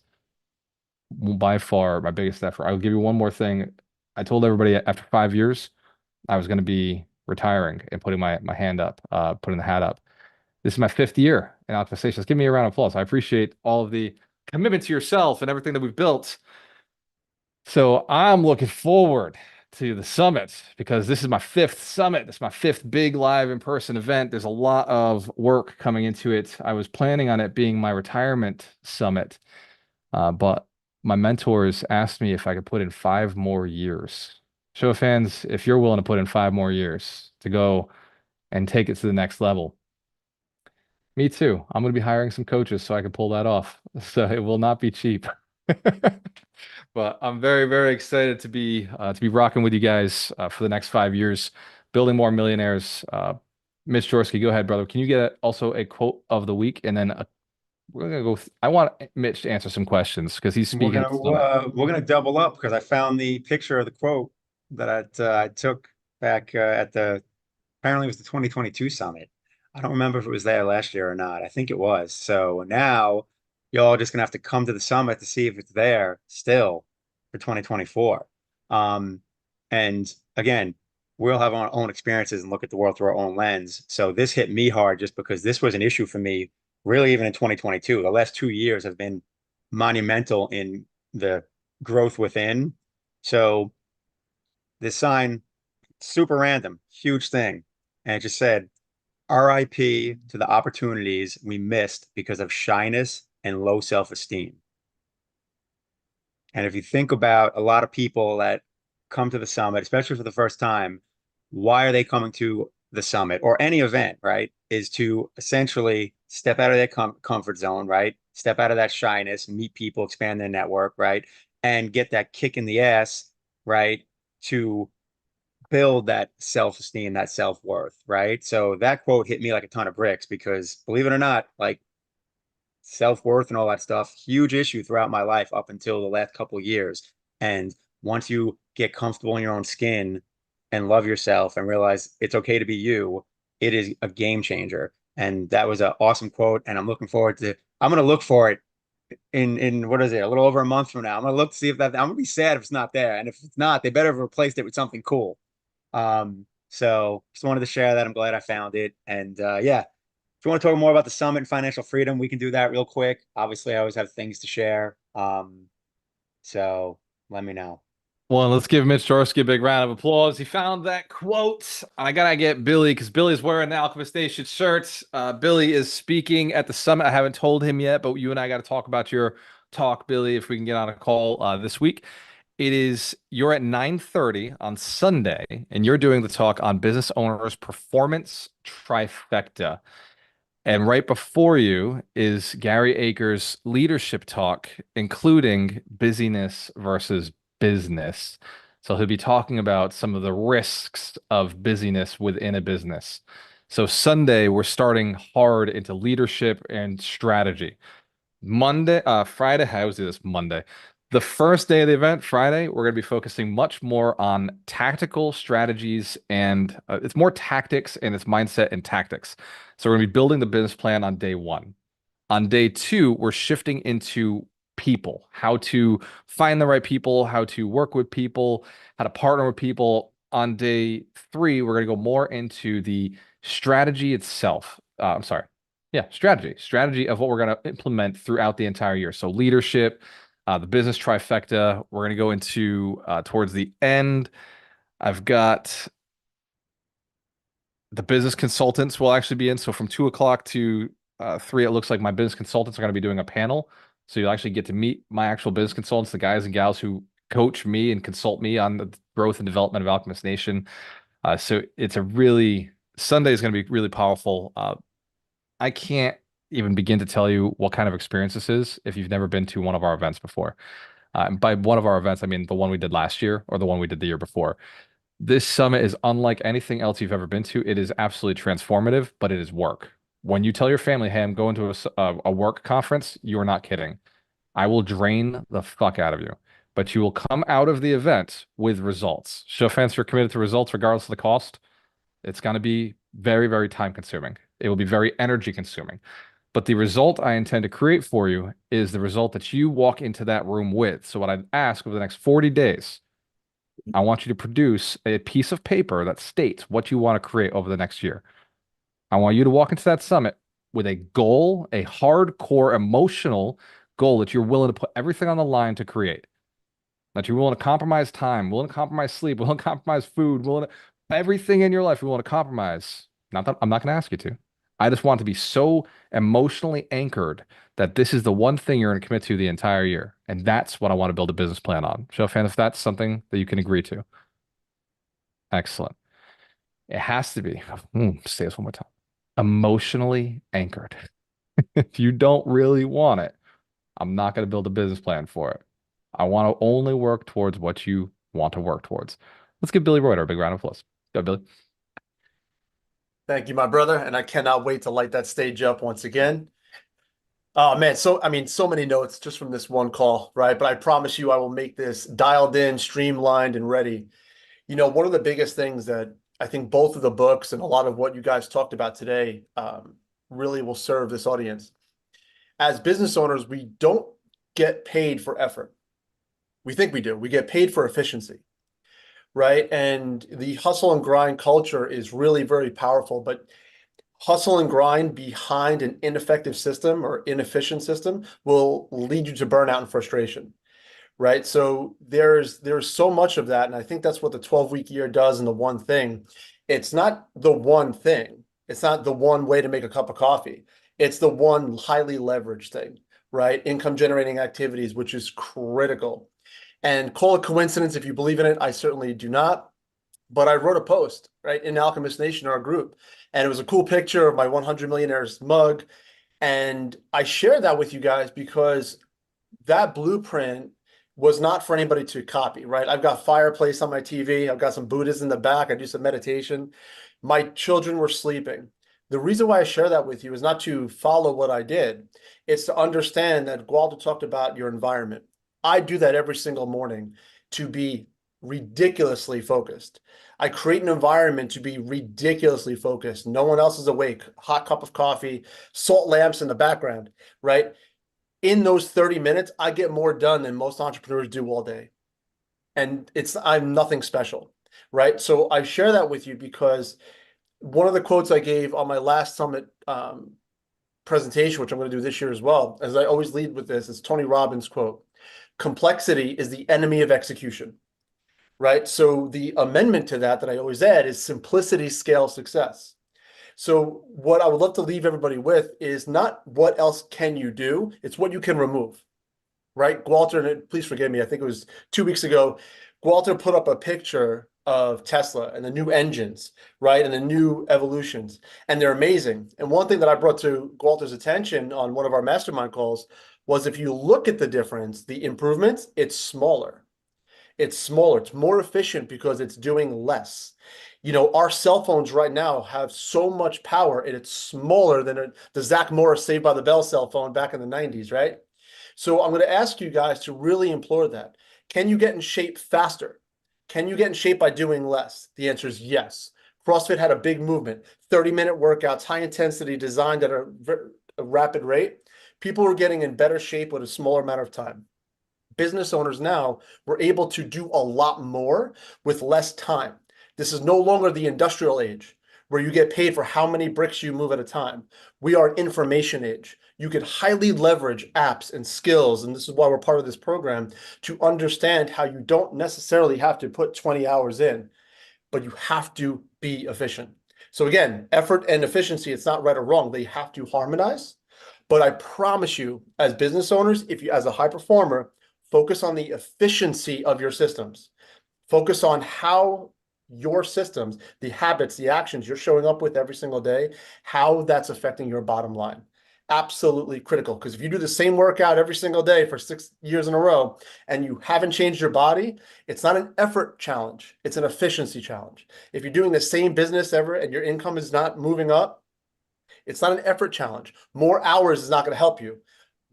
Speaker 1: by far my biggest effort. I'll give you one more thing. I told everybody after 5 years, I was going to be retiring and putting my hand up, putting the hat up. This is my 5th year in optimization. Let's give me a round of applause. I appreciate all of the commitment to yourself and everything that we've built. So I'm looking forward to the summit because this is my 5th summit. This is my 5th big live in-person event. There's a lot of work coming into it. I was planning on it being my retirement summit, but my mentors asked me if I could put in 5 more years. Show of hands if you're willing to put in 5 more years to go and take it to the next level. Me too. I'm going to be hiring some coaches so I can pull that off. So it will not be cheap. But I'm very, very excited to be rocking with you guys for the next 5 years, building more millionaires. Mitch Jorsky, go ahead, brother. Can you get also a quote of the week, and then we're gonna go. I want Mitch to answer some questions because he's speaking.
Speaker 20: We're gonna double up because I found the picture of the quote that I took back at the apparently it was the 2022 summit. I don't remember if it was there last year or not. I think it was. So now y'all are just gonna have to come to the summit to see if it's there still for 2024. And again, we'll have our own experiences and look at the world through our own lens. So this hit me hard just because this was an issue for me, really, even in 2022. The last 2 years have been monumental in the growth within. So this sign, super random, huge thing. And it just said, RIP to the opportunities we missed because of shyness and low self-esteem. And if you think about a lot of people that come to the summit, especially for the first time, why are they coming to the summit or any event, right? Is to essentially step out of their comfort zone, right? Step out of that shyness, meet people, expand their network, right? And get that kick in the ass, right? To build that self-esteem, that self-worth, right? So that quote hit me like a ton of bricks because believe it or not, like self-worth and all that stuff, huge issue throughout my life up until the last couple of years. And once you get comfortable in your own skin and love yourself and realize it's okay to be you, it is a game changer. And that was an awesome quote. And I'm looking forward to, I'm going to look for it in what is it, a little over a month from now. I'm going to look to see if that, I'm going to be sad if it's not there. And if it's not, they better have replaced it with something cool. So just wanted to share that. I'm glad I found it. And yeah, if you want to talk more about the summit and financial freedom, we can do that real quick. Obviously, I always have things to share. So let me know.
Speaker 1: Well, let's give Mitch Jorsky a big round of applause. He found that quote. I gotta get Billy because Billy's wearing the Alchemist Nation shirt. Billy is speaking at the summit. I haven't told him yet, but you and I got to talk about your talk, Billy, if we can get on a call this week. You're at 9:30 on Sunday, and you're doing the talk on business owners' performance trifecta. And right before you is Gary Akers' leadership talk, including busyness versus business. So he'll be talking about some of the risks of busyness within a business. So Sunday, we're starting hard into leadership and strategy. Friday, how was this Monday? The first day of the event, Friday, we're going to be focusing much more on tactical strategies and it's more tactics and it's mindset and tactics. So we're going to be building the business plan on day 1. On day 2, we're shifting into people, how to find the right people, how to work with people, how to partner with people, on day 3, we're going to go more into the strategy itself. Strategy of what we're going to implement throughout the entire year. So leadership, the business trifecta. We're going to go into towards the end. I've got the business consultants will actually be in. So from 2 o'clock to 3, it looks like my business consultants are going to be doing a panel. So you'll actually get to meet my actual business consultants, the guys and gals who coach me and consult me on the growth and development of Alchemist Nation. So it's Sunday is going to be really powerful. I can't even begin to tell you what kind of experience this is if you've never been to one of our events before. By one of our events, I mean the one we did last year or the one we did the year before. This summit is unlike anything else you've ever been to. It is absolutely transformative, but it is work. When you tell your family, hey, I'm going to a work conference, you are not kidding. I will drain the fuck out of you, but you will come out of the event with results. Show fans who are committed to results regardless of the cost. It's going to be very, very time consuming. It will be very energy consuming. But the result I intend to create for you is the result that you walk into that room with. So what I'd ask over the next 40 days, I want you to produce a piece of paper that states what you want to create over the next year. I want you to walk into that summit with a goal, a hardcore emotional goal that you're willing to put everything on the line to create. That you're willing to compromise time, willing to compromise sleep, willing to compromise food, everything in your life you're willing to compromise. Not that I'm not going to ask you to. I just want to be so emotionally anchored that this is the one thing you're going to commit to the entire year. And that's what I want to build a business plan on. Show fan if that's something that you can agree to. Excellent. It has to be, say this one more time, emotionally anchored. If you don't really want it, I'm not going to build a business plan for it. I want to only work towards what you want to work towards. Let's give Billy Reuter a big round of applause. Go, Billy.
Speaker 12: Thank you, my brother. And I cannot wait to light that stage up once again. Oh man, so many notes just from this one call, right? But I promise you I will make this dialed in, streamlined, and ready. One of the biggest things that I think both of the books and a lot of what you guys talked about today really will serve this audience. As business owners, we don't get paid for effort. We think we do. We get paid for efficiency, right? And the hustle and grind culture is really very powerful, but hustle and grind behind an ineffective system or inefficient system will lead you to burnout and frustration, right? So there's so much of that. And I think that's what the 12-week year does in the one thing. It's not the one thing. It's not the one way to make a cup of coffee. It's the one highly leveraged thing, right? Income generating activities, which is critical. And call it coincidence if you believe in it. I certainly do not. But I wrote a post, right, in Alchemist Nation, our group, and it was a cool picture of my 100 Millionaires mug. And I shared that with you guys because that blueprint was not for anybody to copy, right? I've got fireplace on my TV. I've got some Buddhas in the back. I do some meditation. My children were sleeping. The reason why I share that with you is not to follow what I did. It's to understand that Walter talked about your environment. I do that every single morning to be ridiculously focused. I create an environment to be ridiculously focused. No one else is awake. Hot cup of coffee, salt lamps in the background, right? In those 30 minutes, I get more done than most entrepreneurs do all day. And I'm nothing special, right? So I share that with you because one of the quotes I gave on my last summit presentation, which I'm going to do this year as well, as I always lead with this, is Tony Robbins' quote: complexity is the enemy of execution, right? So the amendment to that I always add is simplicity scales success. So what I would love to leave everybody with is not what else can you do, it's what you can remove, right? Walter, and please forgive me, I think it was 2 weeks ago, Walter put up a picture of Tesla and the new engines, right? And the new evolutions, and they're amazing. And one thing that I brought to Walter's attention on one of our mastermind calls was if you look at the difference, the improvements, it's smaller. It's smaller. It's more efficient because it's doing less. Our cell phones right now have so much power, and it's smaller than the Zach Morris Saved by the Bell cell phone back in the 90s, right? So I'm going to ask you guys to really implore that. Can you get in shape faster? Can you get in shape by doing less? The answer is yes. CrossFit had a big movement, 30-minute workouts, high intensity, designed at a rapid rate. People were getting in better shape with a smaller amount of time. Business owners now were able to do a lot more with less time. This is no longer the industrial age where you get paid for how many bricks you move at a time. We are an information age. You could highly leverage apps and skills, and this is why we're part of this program, to understand how you don't necessarily have to put 20 hours in, but you have to be efficient. So again, effort and efficiency, it's not right or wrong. They have to harmonize. But I promise you, as business owners, if you, as a high performer, focus on the efficiency of your systems, focus on how your systems, the habits, the actions you're showing up with every single day, how that's affecting your bottom line. Absolutely critical, because if you do the same workout every single day for 6 years in a row and you haven't changed your body, it's not an effort challenge, it's an efficiency challenge. If you're doing the same business ever and your income is not moving up, it's not an effort challenge. More hours is not going to help you.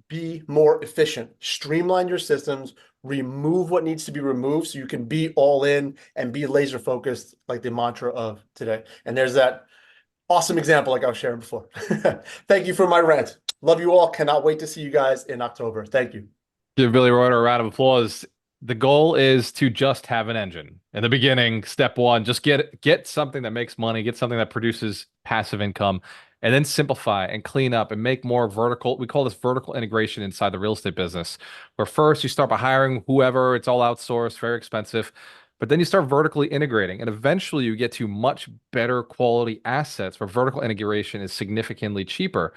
Speaker 12: Be more efficient, streamline your systems, remove what needs to be removed so you can be all in and be laser focused, like the mantra of today. And there's that awesome example like I was sharing before. Thank you for my rant. Love you all. Cannot wait to see you guys in October. Thank you.
Speaker 1: Give Billy Reuter a round of applause. The goal is to just have an engine. In the beginning, step one, just get something that makes money, get something that produces passive income, and then simplify and clean up and make more vertical. We call this vertical integration inside the real estate business, where first you start by hiring whoever, it's all outsourced, very expensive. But then you start vertically integrating, and eventually you get to much better quality assets where vertical integration is significantly cheaper.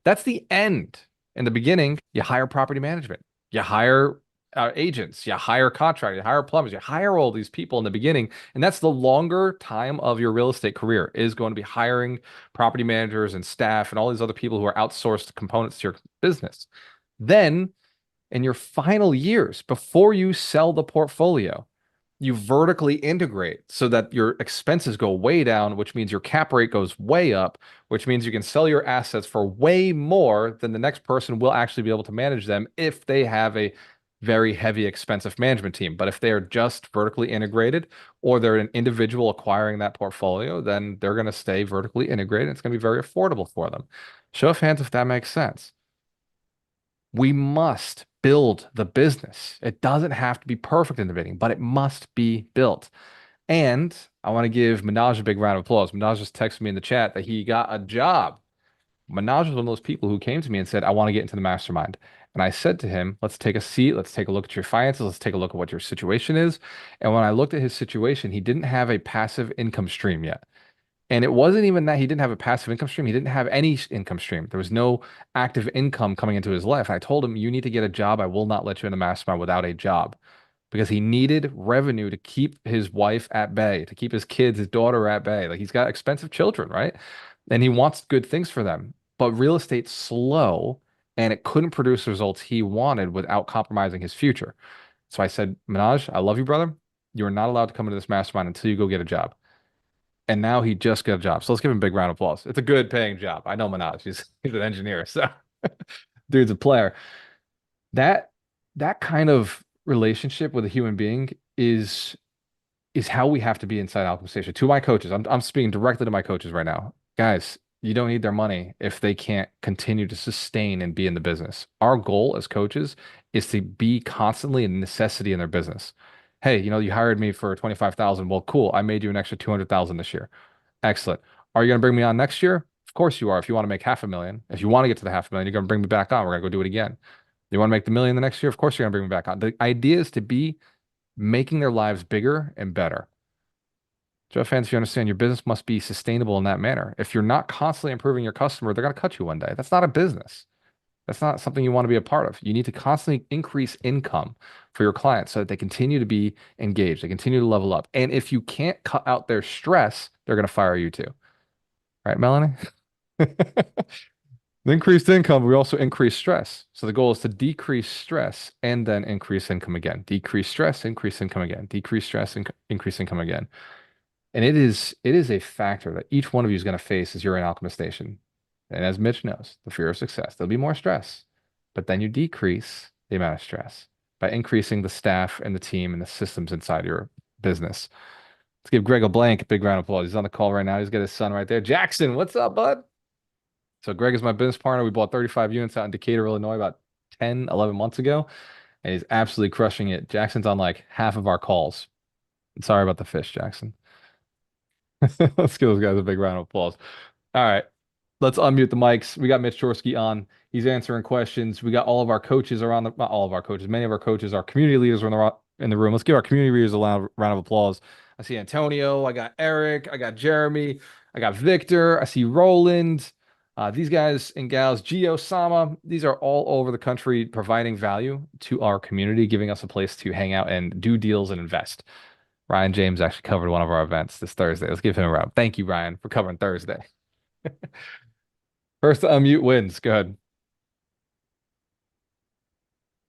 Speaker 1: That's the end. In the beginning, you hire property management, you hire agents, you hire contractors, you hire plumbers, you hire all these people in the beginning. And that's the longer time of your real estate career, is going to be hiring property managers and staff and all these other people who are outsourced components to your business. Then in your final years, before you sell the portfolio, you vertically integrate so that your expenses go way down, which means your cap rate goes way up, which means you can sell your assets for way more than the next person will actually be able to manage them if they have a very heavy, expensive management team. But if they are just vertically integrated, or they're an individual acquiring that portfolio, then they're going to stay vertically integrated. It's going to be very affordable for them. Show of hands if that makes sense. We must build the business. It doesn't have to be perfect in the beginning, but it must be built. And I want to give Minaj a big round of applause. Minaj just texted me in the chat that he got a job. Minaj was one of those people who came to me and said, I want to get into the mastermind. And I said to him, let's take a seat. Let's take a look at your finances. Let's take a look at what your situation is. And when I looked at his situation, he didn't have a passive income stream yet. And it wasn't even that he didn't have a passive income stream. He didn't have any income stream. There was no active income coming into his life. I told him, you need to get a job. I will not let you in the mastermind without a job, because he needed revenue to keep his wife at bay, to keep his kids, his daughter at bay. Like, he's got expensive children, right? And he wants good things for them. But real estate's slow, and it couldn't produce the results he wanted without compromising his future. So I said, Minaj, I love you, brother. You are not allowed to come into this mastermind until you go get a job. And now he just got a job. So let's give him a big round of applause. It's a good paying job. I know Minaj. He's an engineer. So dude's a player. That kind of relationship with a human being is how we have to be inside Alchemist Nation. To my coaches, I'm speaking directly to my coaches right now. Guys, you don't need their money if they can't continue to sustain and be in the business. Our goal as coaches is to be constantly a necessity in their business. Hey, you hired me for 25,000. Well, cool. I made you an extra 200,000 this year. Excellent. Are you going to bring me on next year? Of course you are. If you want to make 500,000, if you want to get to the 500,000, you're going to bring me back on. We're going to go do it again. You want to make the million the next year? Of course you're going to bring me back on. The idea is to be making their lives bigger and better. Joe fans, if you understand, your business must be sustainable in that manner. If you're not constantly improving your customer, they're going to cut you one day. That's not a business. That's not something you want to be a part of. You need to constantly increase income for your clients so that they continue to be engaged. They continue to level up. And if you can't cut out their stress, they're going to fire you too. Right, Melanie? The increased income, we also increase stress. So the goal is to decrease stress and then increase income again. Decrease stress, increase income again. Decrease stress, increase income again. And it is a factor that each one of you is going to face as you're in Alchemist Nation. And as Mitch knows, the fear of success, there'll be more stress, but then you decrease the amount of stress by increasing the staff and the team and the systems inside your business. Let's give Greg a big round of applause. He's on the call right now. He's got his son right there. Jackson, what's up, bud? So Greg is my business partner. We bought 35 units out in Decatur, Illinois about 10, 11 months ago, and he's absolutely crushing it. Jackson's on like half of our calls. Sorry about the fish, Jackson. Let's give those guys a big round of applause. All right. Let's unmute the mics. We got Mitch Chorsky on. He's answering questions. We got all of our coaches around the, not all of our coaches, many of our coaches, our community leaders are in the room. Let's give our community leaders a round of applause. I see Antonio. I got Eric. I got Jeremy. I got Victor. I see Roland. These guys and gals, Gio, Sama, these are all over the country providing value to our community, giving us a place to hang out and do deals and invest. Ryan James actually covered one of our events this Thursday. Let's give him a round. Thank you, Ryan, for covering Thursday. First to unmute wins. Go ahead.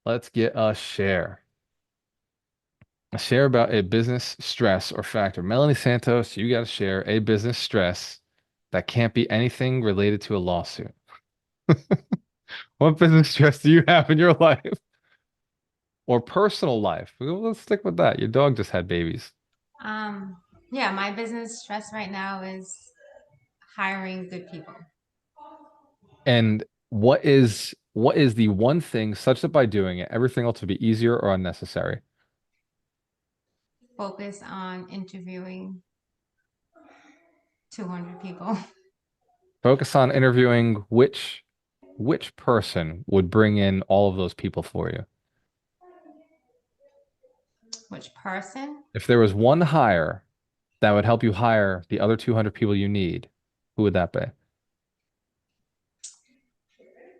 Speaker 1: Let's get a share. A share about a business stress or factor. Melanie Santos, you got to share a business stress that can't be anything related to a lawsuit. What business stress do you have in your life? Or personal life? Let's stick with that. Your dog just had babies.
Speaker 2: Yeah, my business stress right now is hiring good people.
Speaker 1: And what is the one thing such that by doing it, everything else would be easier or unnecessary?
Speaker 2: Focus on interviewing 200 people.
Speaker 1: Focus on interviewing which person would bring in all of those people for you.
Speaker 2: Which person?
Speaker 1: If there was one hire that would help you hire the other 200 people you need, who would that be?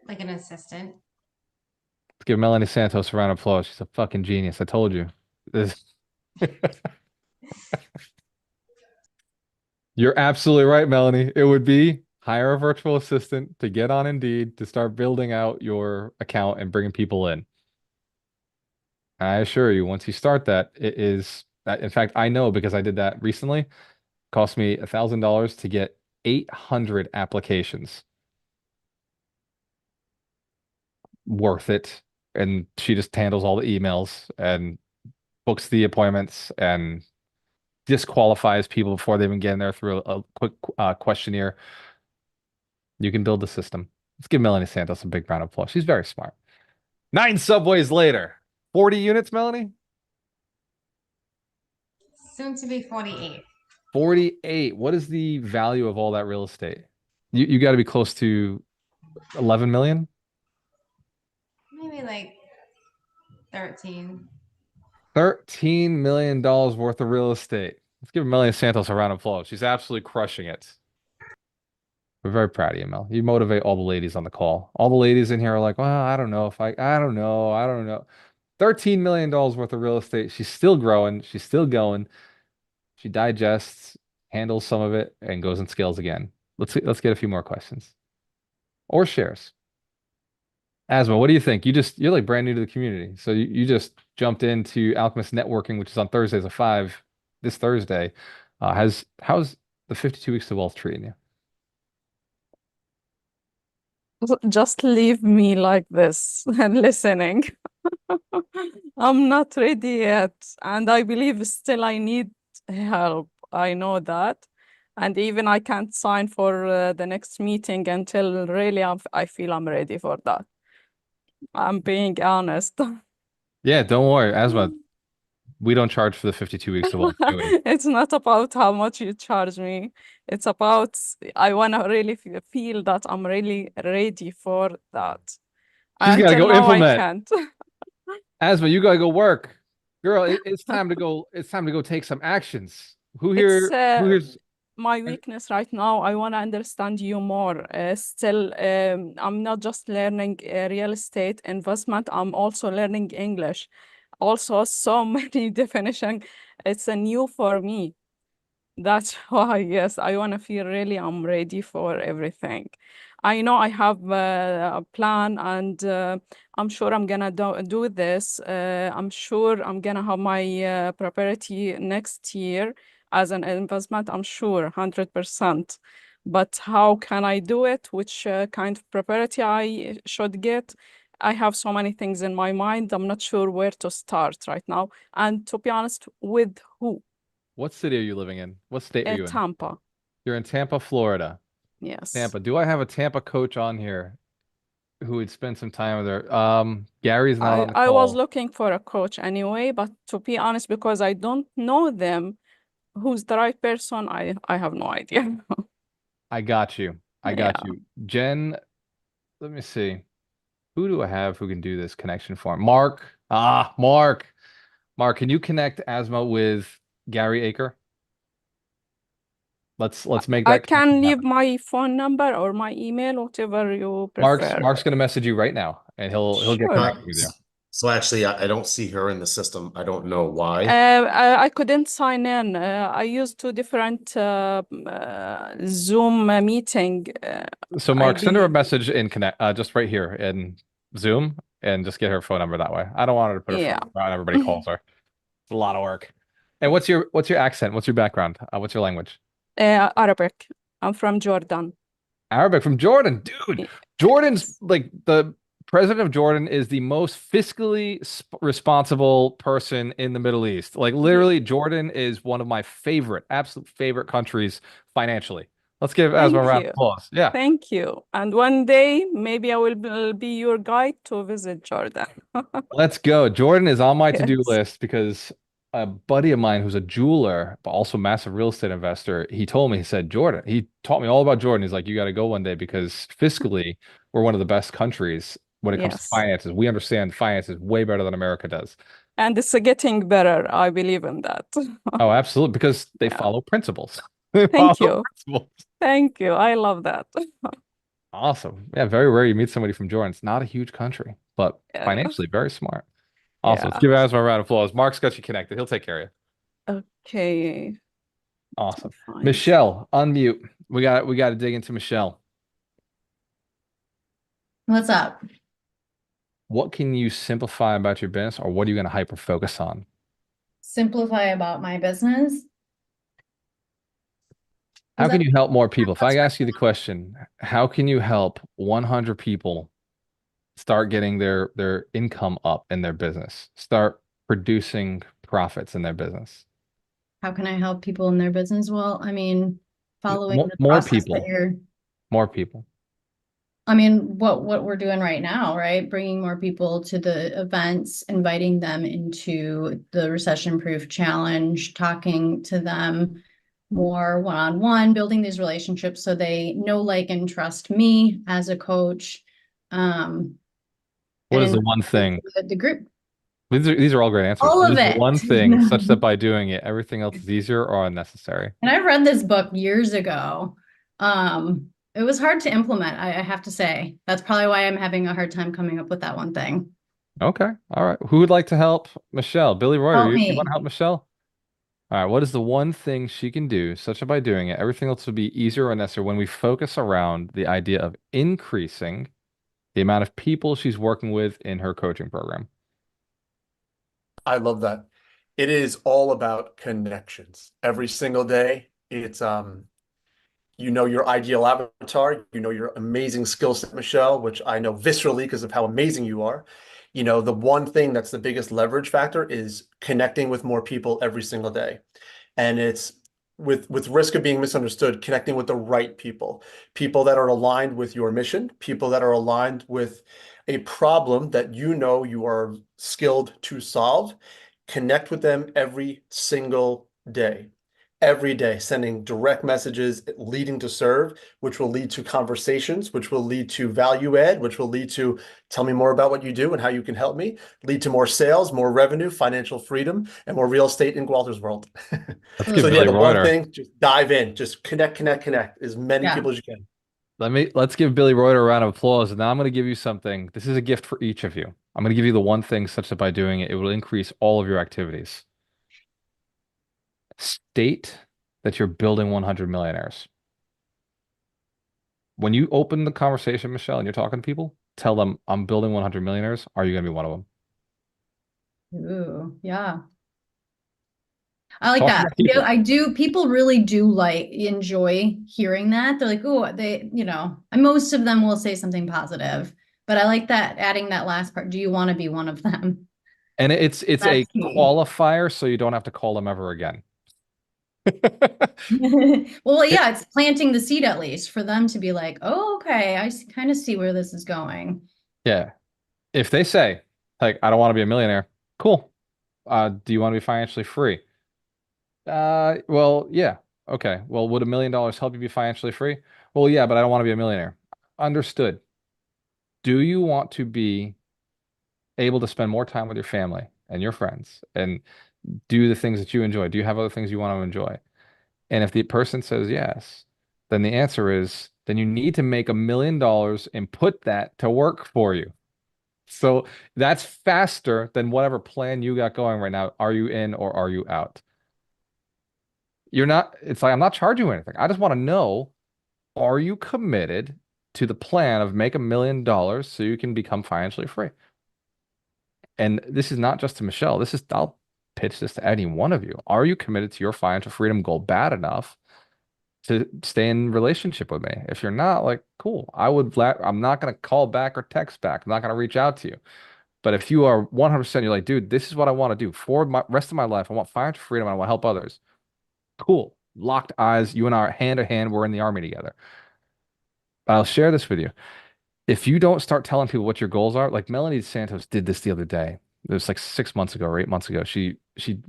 Speaker 2: Like an assistant.
Speaker 1: Let's give Melanie Santos a round of applause. She's a fucking genius. I told you. You're absolutely right, Melanie. It would be hire a virtual assistant to get on Indeed to start building out your account and bringing people in. I assure you, once you start that, it is, in fact, I know because I did that recently. It cost me $1,000 to get 800 applications. Worth it. And she just handles all the emails and books the appointments and disqualifies people before they even get in there through a quick questionnaire. You can build the system. Let's give Melanie Santos a big round of applause. She's very smart. 9 subways later. 40 units, Melanie?
Speaker 2: Soon to be 48.
Speaker 1: 48. What is the value of all that real estate? You got to be close to 11 million?
Speaker 2: Maybe like 13.
Speaker 1: $13 million worth of real estate. Let's give Melanie Santos a round of applause. She's absolutely crushing it. We're very proud of you, Mel. You motivate all the ladies on the call. All the ladies in here are like, well, I don't know. $13 million worth of real estate. She's still growing. She's still going. She digests, handles some of it, and goes and scales again. Let's get a few more questions. Or shares. Asma, what do you think? You're like brand new to the community. So you just jumped into Alchemist Networking, which is on Thursdays at 5 this Thursday. How's the 52 Weeks to Wealth treating you?
Speaker 22: Just leave me like this and listening. I'm not ready yet, and I believe still I need help. I know that, and even I can't sign for the next meeting until really I feel I'm ready for that. I'm being honest.
Speaker 1: Yeah, don't worry, Asma. We don't charge for the 52 Weeks to Wealth, do we?
Speaker 22: It's not about how much you charge me. It's about I want to really feel that I'm really ready for that.
Speaker 1: She's got to go
Speaker 22: now
Speaker 1: implement.
Speaker 22: I can't.
Speaker 1: Asma, you got to go work. Girl, it's time to go. It's time to go take some actions. Who here's
Speaker 22: my weakness right now? I want to understand you more. Still, I'm not just learning real estate investment. I'm also learning English. Also, so many definition. It's a new for me. That's why, yes, I want to feel really I'm ready for everything. I know I have a plan, and I'm sure I'm gonna do this. I'm sure I'm gonna have my property next year as an investment. I'm sure 100%. But how can I do it? Which kind of property I should get? I have so many things in my mind. I'm not sure where to start right now. And to be honest, with who?
Speaker 1: What city are you living in? What state are you in?
Speaker 22: Tampa.
Speaker 1: You're in Tampa, Florida.
Speaker 22: Yes.
Speaker 1: Tampa. Do I have a Tampa coach on here who would spend some time with her? Gary's not on the call.
Speaker 22: I was looking for a coach anyway, but to be honest, because I don't know them, who's the right person, I have no idea.
Speaker 1: I got you. I got you. Jen, let me see. Who do I have who can do this connection for him? Mark. Mark. Mark, can you connect Asma with Gary Aker? Let's make that
Speaker 22: I can
Speaker 1: connection
Speaker 22: leave
Speaker 1: happen.
Speaker 22: my phone number or my email, whatever you prefer.
Speaker 1: Mark's gonna message you right now, and he'll get
Speaker 22: Sure.
Speaker 1: connected with you.
Speaker 3: So actually, I don't see her in the system. I don't know why.
Speaker 22: I couldn't sign in. I used two different Zoom meeting.
Speaker 1: So Mark, send her a message in connect, just right here in Zoom, and just get her phone number that way. I don't want her to put her phone number out. Everybody calls her. It's a lot of work. And what's your accent? What's your background? What's your language?
Speaker 22: Arabic. I'm from Jordan.
Speaker 1: Arabic from Jordan, dude. Jordan's like the president of Jordan is the most fiscally responsible person in the Middle East. Like literally, Jordan is one of my absolute favorite countries financially. Let's give Asma a round of applause. Yeah.
Speaker 22: Thank you. And one day, maybe I will be your guide to visit Jordan.
Speaker 1: Let's go. Jordan is on my to-do
Speaker 22: Yes.
Speaker 1: list because a buddy of mine who's a jeweler, but also a massive real estate investor, he told me, he said, Jordan, he taught me all about Jordan. He's like, you got to go one day because fiscally, we're one of the best countries when it comes to
Speaker 22: Yes.
Speaker 1: finances. We understand finances way better than America does.
Speaker 22: And it's getting better. I believe in that.
Speaker 1: Oh, absolutely. Because they follow principles.
Speaker 22: Thank you. Thank you. I love that.
Speaker 1: Awesome. Yeah, very rare you meet somebody from Jordan. It's not a huge country, but financially very smart. Awesome. Let's
Speaker 22: Yeah.
Speaker 1: give Asma a round of applause. Mark's got you connected. He'll take care of you.
Speaker 22: Okay.
Speaker 1: Awesome. Michelle, unmute. We got to dig into Michelle.
Speaker 2: What's up?
Speaker 1: What can you simplify about your business, or what are you going to hyper focus on?
Speaker 2: Simplify about my business.
Speaker 1: How can you help more people? If I ask you the question, how can you help 100 people start getting their income up in their business, start producing profits in their business?
Speaker 2: How can I help people in their business? Well, I mean, following the
Speaker 1: More
Speaker 2: process
Speaker 1: people.
Speaker 2: that you're,
Speaker 1: More people.
Speaker 2: I mean, what we're doing right now, right? Bringing more people to the events, inviting them into the recession-proof challenge, talking to them more one-on-one, building these relationships so they know, like, and trust me as a coach.
Speaker 1: What is
Speaker 2: and
Speaker 1: the one thing?
Speaker 2: the group?
Speaker 1: These are all great answers.
Speaker 2: All
Speaker 1: What
Speaker 2: of
Speaker 1: is the
Speaker 2: it.
Speaker 1: one thing such that by doing it, everything else is easier or unnecessary?
Speaker 2: And I read this book years ago. It was hard to implement, I have to say. That's probably why I'm having a hard time coming up with that one thing.
Speaker 1: Okay. All right. Who would like to help Michelle? Billy Reuter,
Speaker 2: Help
Speaker 1: you
Speaker 2: me.
Speaker 1: want to help Michelle? All right. What is the one thing she can do such that by doing it, everything else will be easier or unnecessary when we focus around the idea of increasing the amount of people she's working with in her coaching program?
Speaker 12: I love that. It is all about connections. Every single day, it's you know your ideal avatar, you know your amazing skill set, Michelle, which I know viscerally because of how amazing you are. You know, the one thing that's the biggest leverage factor is connecting with more people every single day. And it's with risk of being misunderstood, connecting with the right people, people that are aligned with your mission, people that are aligned with a problem that you know you are skilled to solve. Connect with them every single day. Every day, sending direct messages leading to serve, which will lead to conversations, which will lead to value add, which will lead to tell me more about what you do and how you can help me, lead to more sales, more revenue, financial freedom, and more real estate in Walter's world.
Speaker 1: Let's give
Speaker 12: So
Speaker 1: Billy
Speaker 12: the one
Speaker 1: Reuter.
Speaker 12: thing, just dive in, just connect as many people as you can.
Speaker 1: Let's give Billy Reuter a round of applause. And now I'm going to give you something. This is a gift for each of you. I'm going to give you the one thing such that by doing it, it will increase all of your activities. State that you're building 100 millionaires. When you open the conversation, Michelle, and you're talking to people, tell them, I'm building 100 millionaires. Are you going to be one of them?
Speaker 2: Ooh, yeah. I like
Speaker 1: Talk to
Speaker 2: that.
Speaker 1: more people.
Speaker 2: I do. People really do enjoy hearing that. They're like, oh, and most of them will say something positive, but I like that, adding that last part. Do you want to be one of them?
Speaker 1: And it's a
Speaker 2: That's key.
Speaker 1: qualifier, so you don't have to call them ever again.
Speaker 2: Well, yeah, it's planting the seed at least for them to be like, oh, okay, I kind of see where this is going.
Speaker 1: Yeah. If they say, like, I don't want to be a millionaire, cool. Do you want to be financially free? Well, yeah. Okay. Well, would $1 million help you be financially free? Well, yeah, but I don't want to be a millionaire. Understood. Do you want to be able to spend more time with your family and your friends and do the things that you enjoy? Do you have other things you want to enjoy? And if the person says yes, then the answer is then you need to make $1 million and put that to work for you. So that's faster than whatever plan you got going right now. Are you in or are you out? You're not, it's like I'm not charging you anything. I just want to know, are you committed to the plan of make $1 million so you can become financially free? And this is not just to Michelle. This is, I'll pitch this to any one of you. Are you committed to your financial freedom goal bad enough to stay in relationship with me? If you're not, like, cool. I'm not going to call back or text back. I'm not going to reach out to you. But if you are 100%, you're like, dude, this is what I want to do for my rest of my life. I want financial freedom. I want to help others. Cool. Locked eyes. You and I are hand to hand. We're in the army together. I'll share this with you. If you don't start telling people what your goals are, like Melanie Santos did this the other day. It was like 6 months ago or 8 months ago. She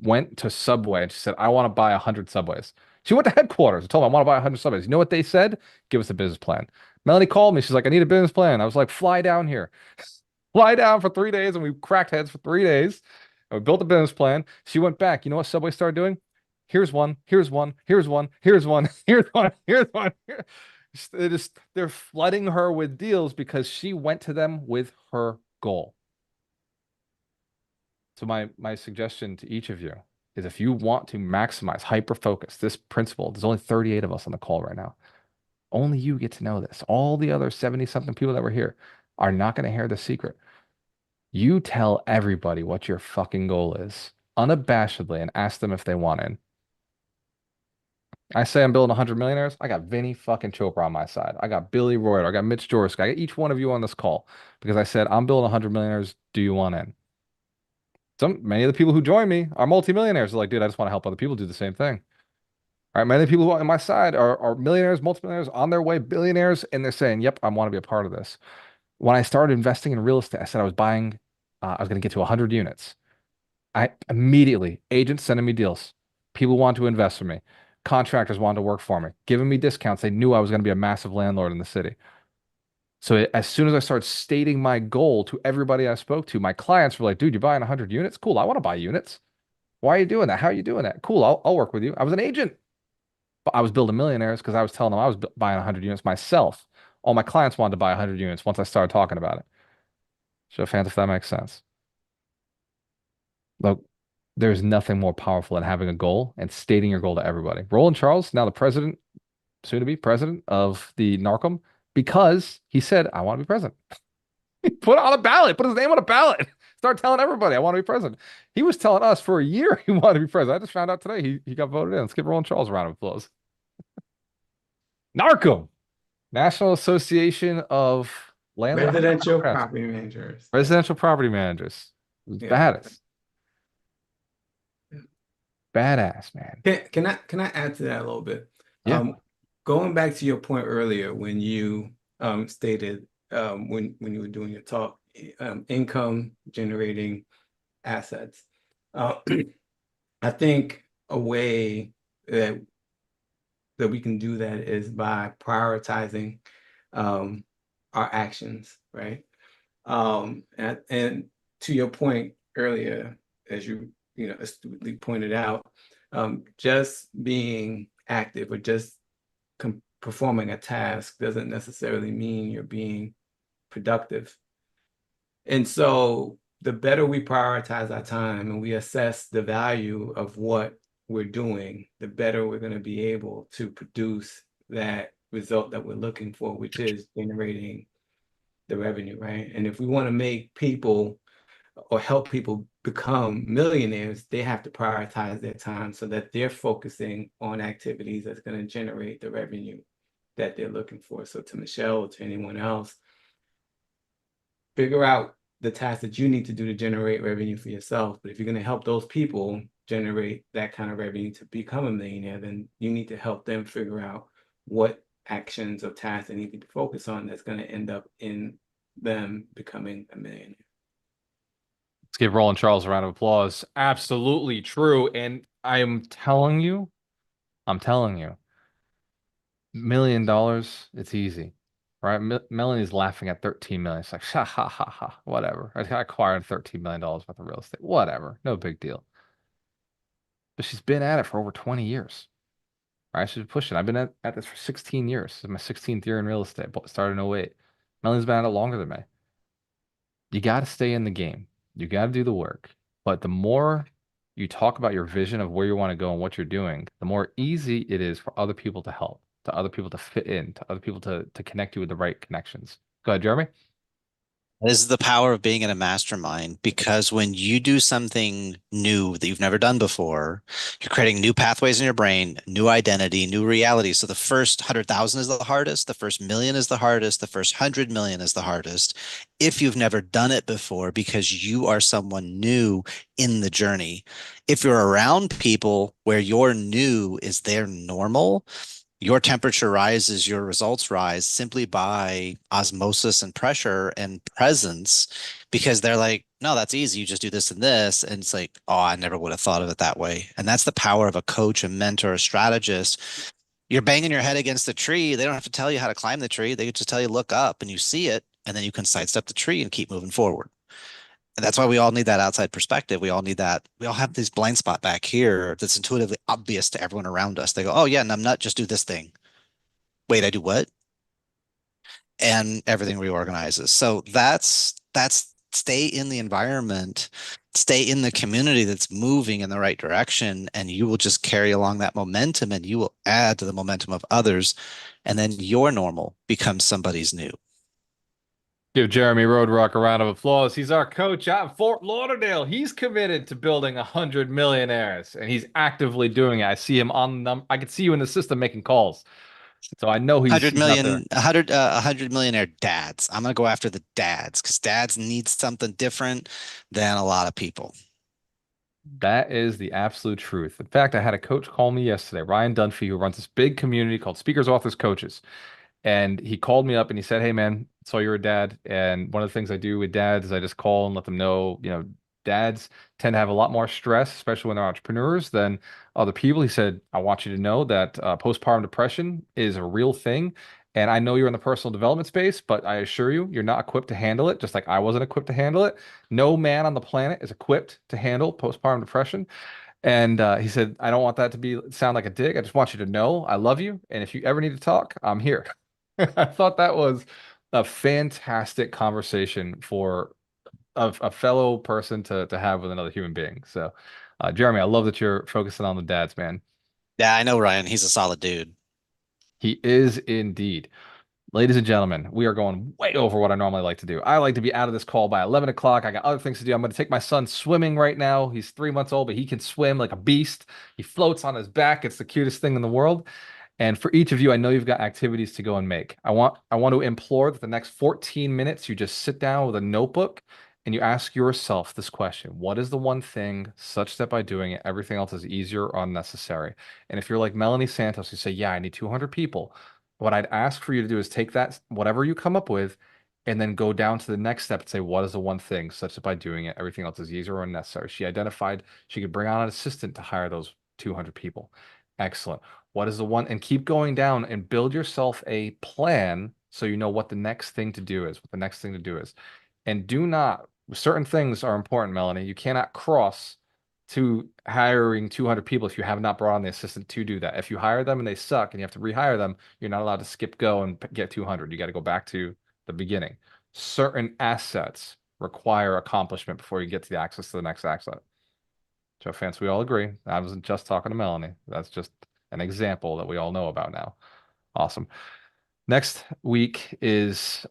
Speaker 1: went to Subway and she said, I want to buy 100 Subways. She went to headquarters and told them, I want to buy 100 Subways. You know what they said? Give us a business plan. Melanie called me. She's like, I need a business plan. I was like, fly down here. Fly down for 3 days. And we cracked heads for 3 days. And we built a business plan. She went back. You know what Subway started doing? Here's one. Here's one. Here's one. Here's one. Here's one. Here's one. They're flooding her with deals because she went to them with her goal. So my suggestion to each of you is if you want to maximize hyper focus, this principle, there's only 38 of us on the call right now. Only you get to know this. All the other 70 something people that were here are not going to hear the secret. You tell everybody what your fucking goal is unabashedly and ask them if they want in. I say I'm building 100 millionaires. I got Vinny fucking Chopra on my side. I got Billy Reuter. I got Mitch Jorsk. I got each one of you on this call because I said, I'm building 100 millionaires. Do you want in? Many of the people who join me are multimillionaires. They're like, dude, I just want to help other people do the same thing. All right. Many of the people who are on my side are millionaires, multimillionaires, on their way, billionaires. And they're saying, yep, I want to be a part of this. When I started investing in real estate, I said I was going to get to 100 units. I immediately, agents sending me deals. People want to invest for me. Contractors wanted to work for me, giving me discounts. They knew I was going to be a massive landlord in the city. So as soon as I started stating my goal to everybody I spoke to, my clients were like, dude, you're buying 100 units? Cool. I want to buy units. Why are you doing that? How are you doing that? Cool. I'll work with you. I was an agent, but I was building millionaires because I was telling them I was buying 100 units myself. All my clients wanted to buy 100 units once I started talking about it. Show of hands if that makes sense. Look, there's nothing more powerful than having a goal and stating your goal to everybody. Roland Charles, now the president, soon to be president of the NARCM, because he said, I want to be president. He put it on a ballot, put his name on a ballot, start telling everybody, I want to be president. He was telling us for a year he wanted to be president. I just found out today he got voted in. Let's give Roland Charles a round of applause. NARCM, National Association of
Speaker 6: Residential Property Managers.
Speaker 1: Residential Property Managers.
Speaker 6: Yeah.
Speaker 1: Baddest. Badass, man.
Speaker 6: Can I add to that a little bit?
Speaker 1: Yeah.
Speaker 6: Going back to your point earlier when you stated when you were doing your talk, income generating assets. I think a way that we can do that is by prioritizing our actions, right? And to your point earlier, as you astutely pointed out, just being active or just performing a task doesn't necessarily mean you're being productive. And so the better we prioritize our time and we assess the value of what we're doing, the better we're going to be able to produce that result that we're looking for, which is generating the revenue, right? And if we want to make people or help people become millionaires, they have to prioritize their time so that they're focusing on activities that's going to generate the revenue that they're looking for. So to Michelle or to anyone else, figure out the tasks that you need to do to generate revenue for yourself. But if you're going to help those people generate that kind of revenue to become a millionaire, then you need to help them figure out what actions or tasks they need to focus on that's going to end up in them becoming a millionaire.
Speaker 1: Let's give Roland Charles a round of applause. Absolutely true. And I'm telling you, $1 million, it's easy, right? Melanie's laughing at 13 million. It's like, ha ha ha ha, whatever. I acquired $13 million worth of real estate, whatever, no big deal. But she's been at it for over 20 years, right? She's pushing. I've been at this for 16 years. This is my 16th year in real estate. Started in 08. Melanie's been at it longer than me. You got to stay in the game. You got to do the work. But the more you talk about your vision of where you want to go and what you're doing, the more easy it is for other people to help, to other people to fit in, to other people to connect you with the right connections. Go ahead, Jeremy.
Speaker 7: This is the power of being in a mastermind, because when you do something new that you've never done before, you're creating new pathways in your brain, new identity, new reality. So the first 100,000 is the hardest, the first million is the hardest, the first 100 million is the hardest. If you've never done it before, because you are someone new in the journey. If you're around people where your new is their normal, your temperature rises, your results rise simply by osmosis and pressure and presence, because they're like, no, that's easy. You just do this and this. And it's like, oh, I never would have thought of it that way. And that's the power of a coach, a mentor, a strategist. You're banging your head against the tree. They don't have to tell you how to climb the tree. They just tell you, look up, and you see it. And then you can sidestep the tree and keep moving forward. And that's why we all need that outside perspective. We all need that. We all have this blind spot back here that's intuitively obvious to everyone around us. They go, oh yeah, and I'm not, just do this thing. Wait, I do what? And everything reorganizes. So that's stay in the environment, stay in the community that's moving in the right direction, and you will just carry along that momentum, and you will add to the momentum of others. And then your normal becomes somebody's new.
Speaker 1: Give Jeremy Roadrock a round of applause. He's our coach out in Fort Lauderdale. He's committed to building 100 millionaires, and he's actively doing it. I see him on I can see you in the system making calls. So I know he's
Speaker 7: 100 million,
Speaker 1: out there.
Speaker 7: 100 millionaire dads. I'm going to go after the dads, because dads need something different than a lot of people.
Speaker 1: That is the absolute truth. In fact, I had a coach call me yesterday, Ryan Dunphy, who runs this big community called Speakers, Authors, Coaches. And he called me up and he said, hey, man, saw you're a dad. And one of the things I do with dads is I just call and let them know, dads tend to have a lot more stress, especially when they're entrepreneurs, than other people. He said, I want you to know that postpartum depression is a real thing. And I know you're in the personal development space, but I assure you, you're not equipped to handle it, just like I wasn't equipped to handle it. No man on the planet is equipped to handle postpartum depression. And he said, I don't want that to sound like a dig. I just want you to know I love you. And if you ever need to talk, I'm here. I thought that was a fantastic conversation for a fellow person to have with another human being. So, Jeremy, I love that you're focusing on the dads, man.
Speaker 7: Yeah, I know Ryan. He's a solid dude.
Speaker 1: He is indeed. Ladies and gentlemen, we are going way over what I normally like to do. I like to be out of this call by 11 o'clock. I got other things to do. I'm going to take my son swimming right now. He's 3 months old, but he can swim like a beast. He floats on his back. It's the cutest thing in the world. And for each of you, I know you've got activities to go and make. I want to implore that the next 14 minutes, you just sit down with a notebook and you ask yourself this question: what is the one thing, such that by doing it, everything else is easier or unnecessary? And if you're like Melanie Santos, you say, yeah, I need 200 people. What I'd ask for you to do is take that, whatever you come up with, and then go down to the next step and say, what is the one thing, such that by doing it, everything else is easier or unnecessary? She identified she could bring on an assistant to hire those 200 people. Excellent. What is the one? And keep going down and build yourself a plan so you know what the next thing to do is, And do not, certain things are important, Melanie. You cannot cross to hiring 200 people if you have not brought on the assistant to do that. If you hire them and they suck and you have to rehire them, you're not allowed to skip go and get 200. You got to go back to the beginning. Certain assets require accomplishment before you get to the access to the next asset. Joe Fans, we all agree. I wasn't just talking to Melanie. That's just an example that we all know about now. Awesome. Next week is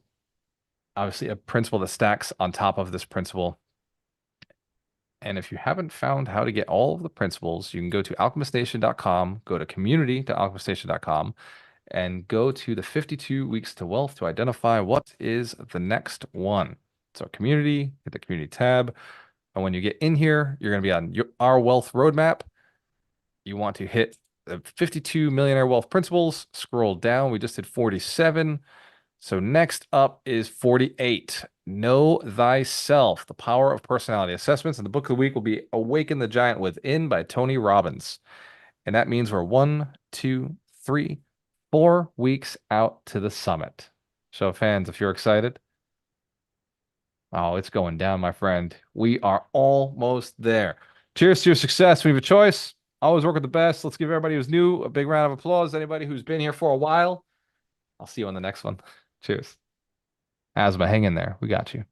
Speaker 1: obviously a principle that stacks on top of this principle. And if you haven't found how to get all of the principles, you can go to alchemistnation.com, go to community.alchemistnation.com, and go to the 52 Weeks to Wealth to identify what is the next one. So community, hit the community tab. And when you get in here, you're going to be on our wealth roadmap. You want to hit the 52 Millionaire Wealth Principles. Scroll down. We just did 47. So next up is 48. Know Thyself, The Power of Personality Assessments. And the book of the week will be Awaken the Giant Within by Tony Robbins. And that means we're 1, 2, 3, 4 weeks out to the summit. Show of hands if you're excited. Oh, it's going down, my friend. We are almost there. Cheers to your success. We have a choice. Always work with the best. Let's give everybody who's new a big round of applause. Anybody who's been here for a while, I'll see you on the next one. Cheers. Asma, hang in there. We got you.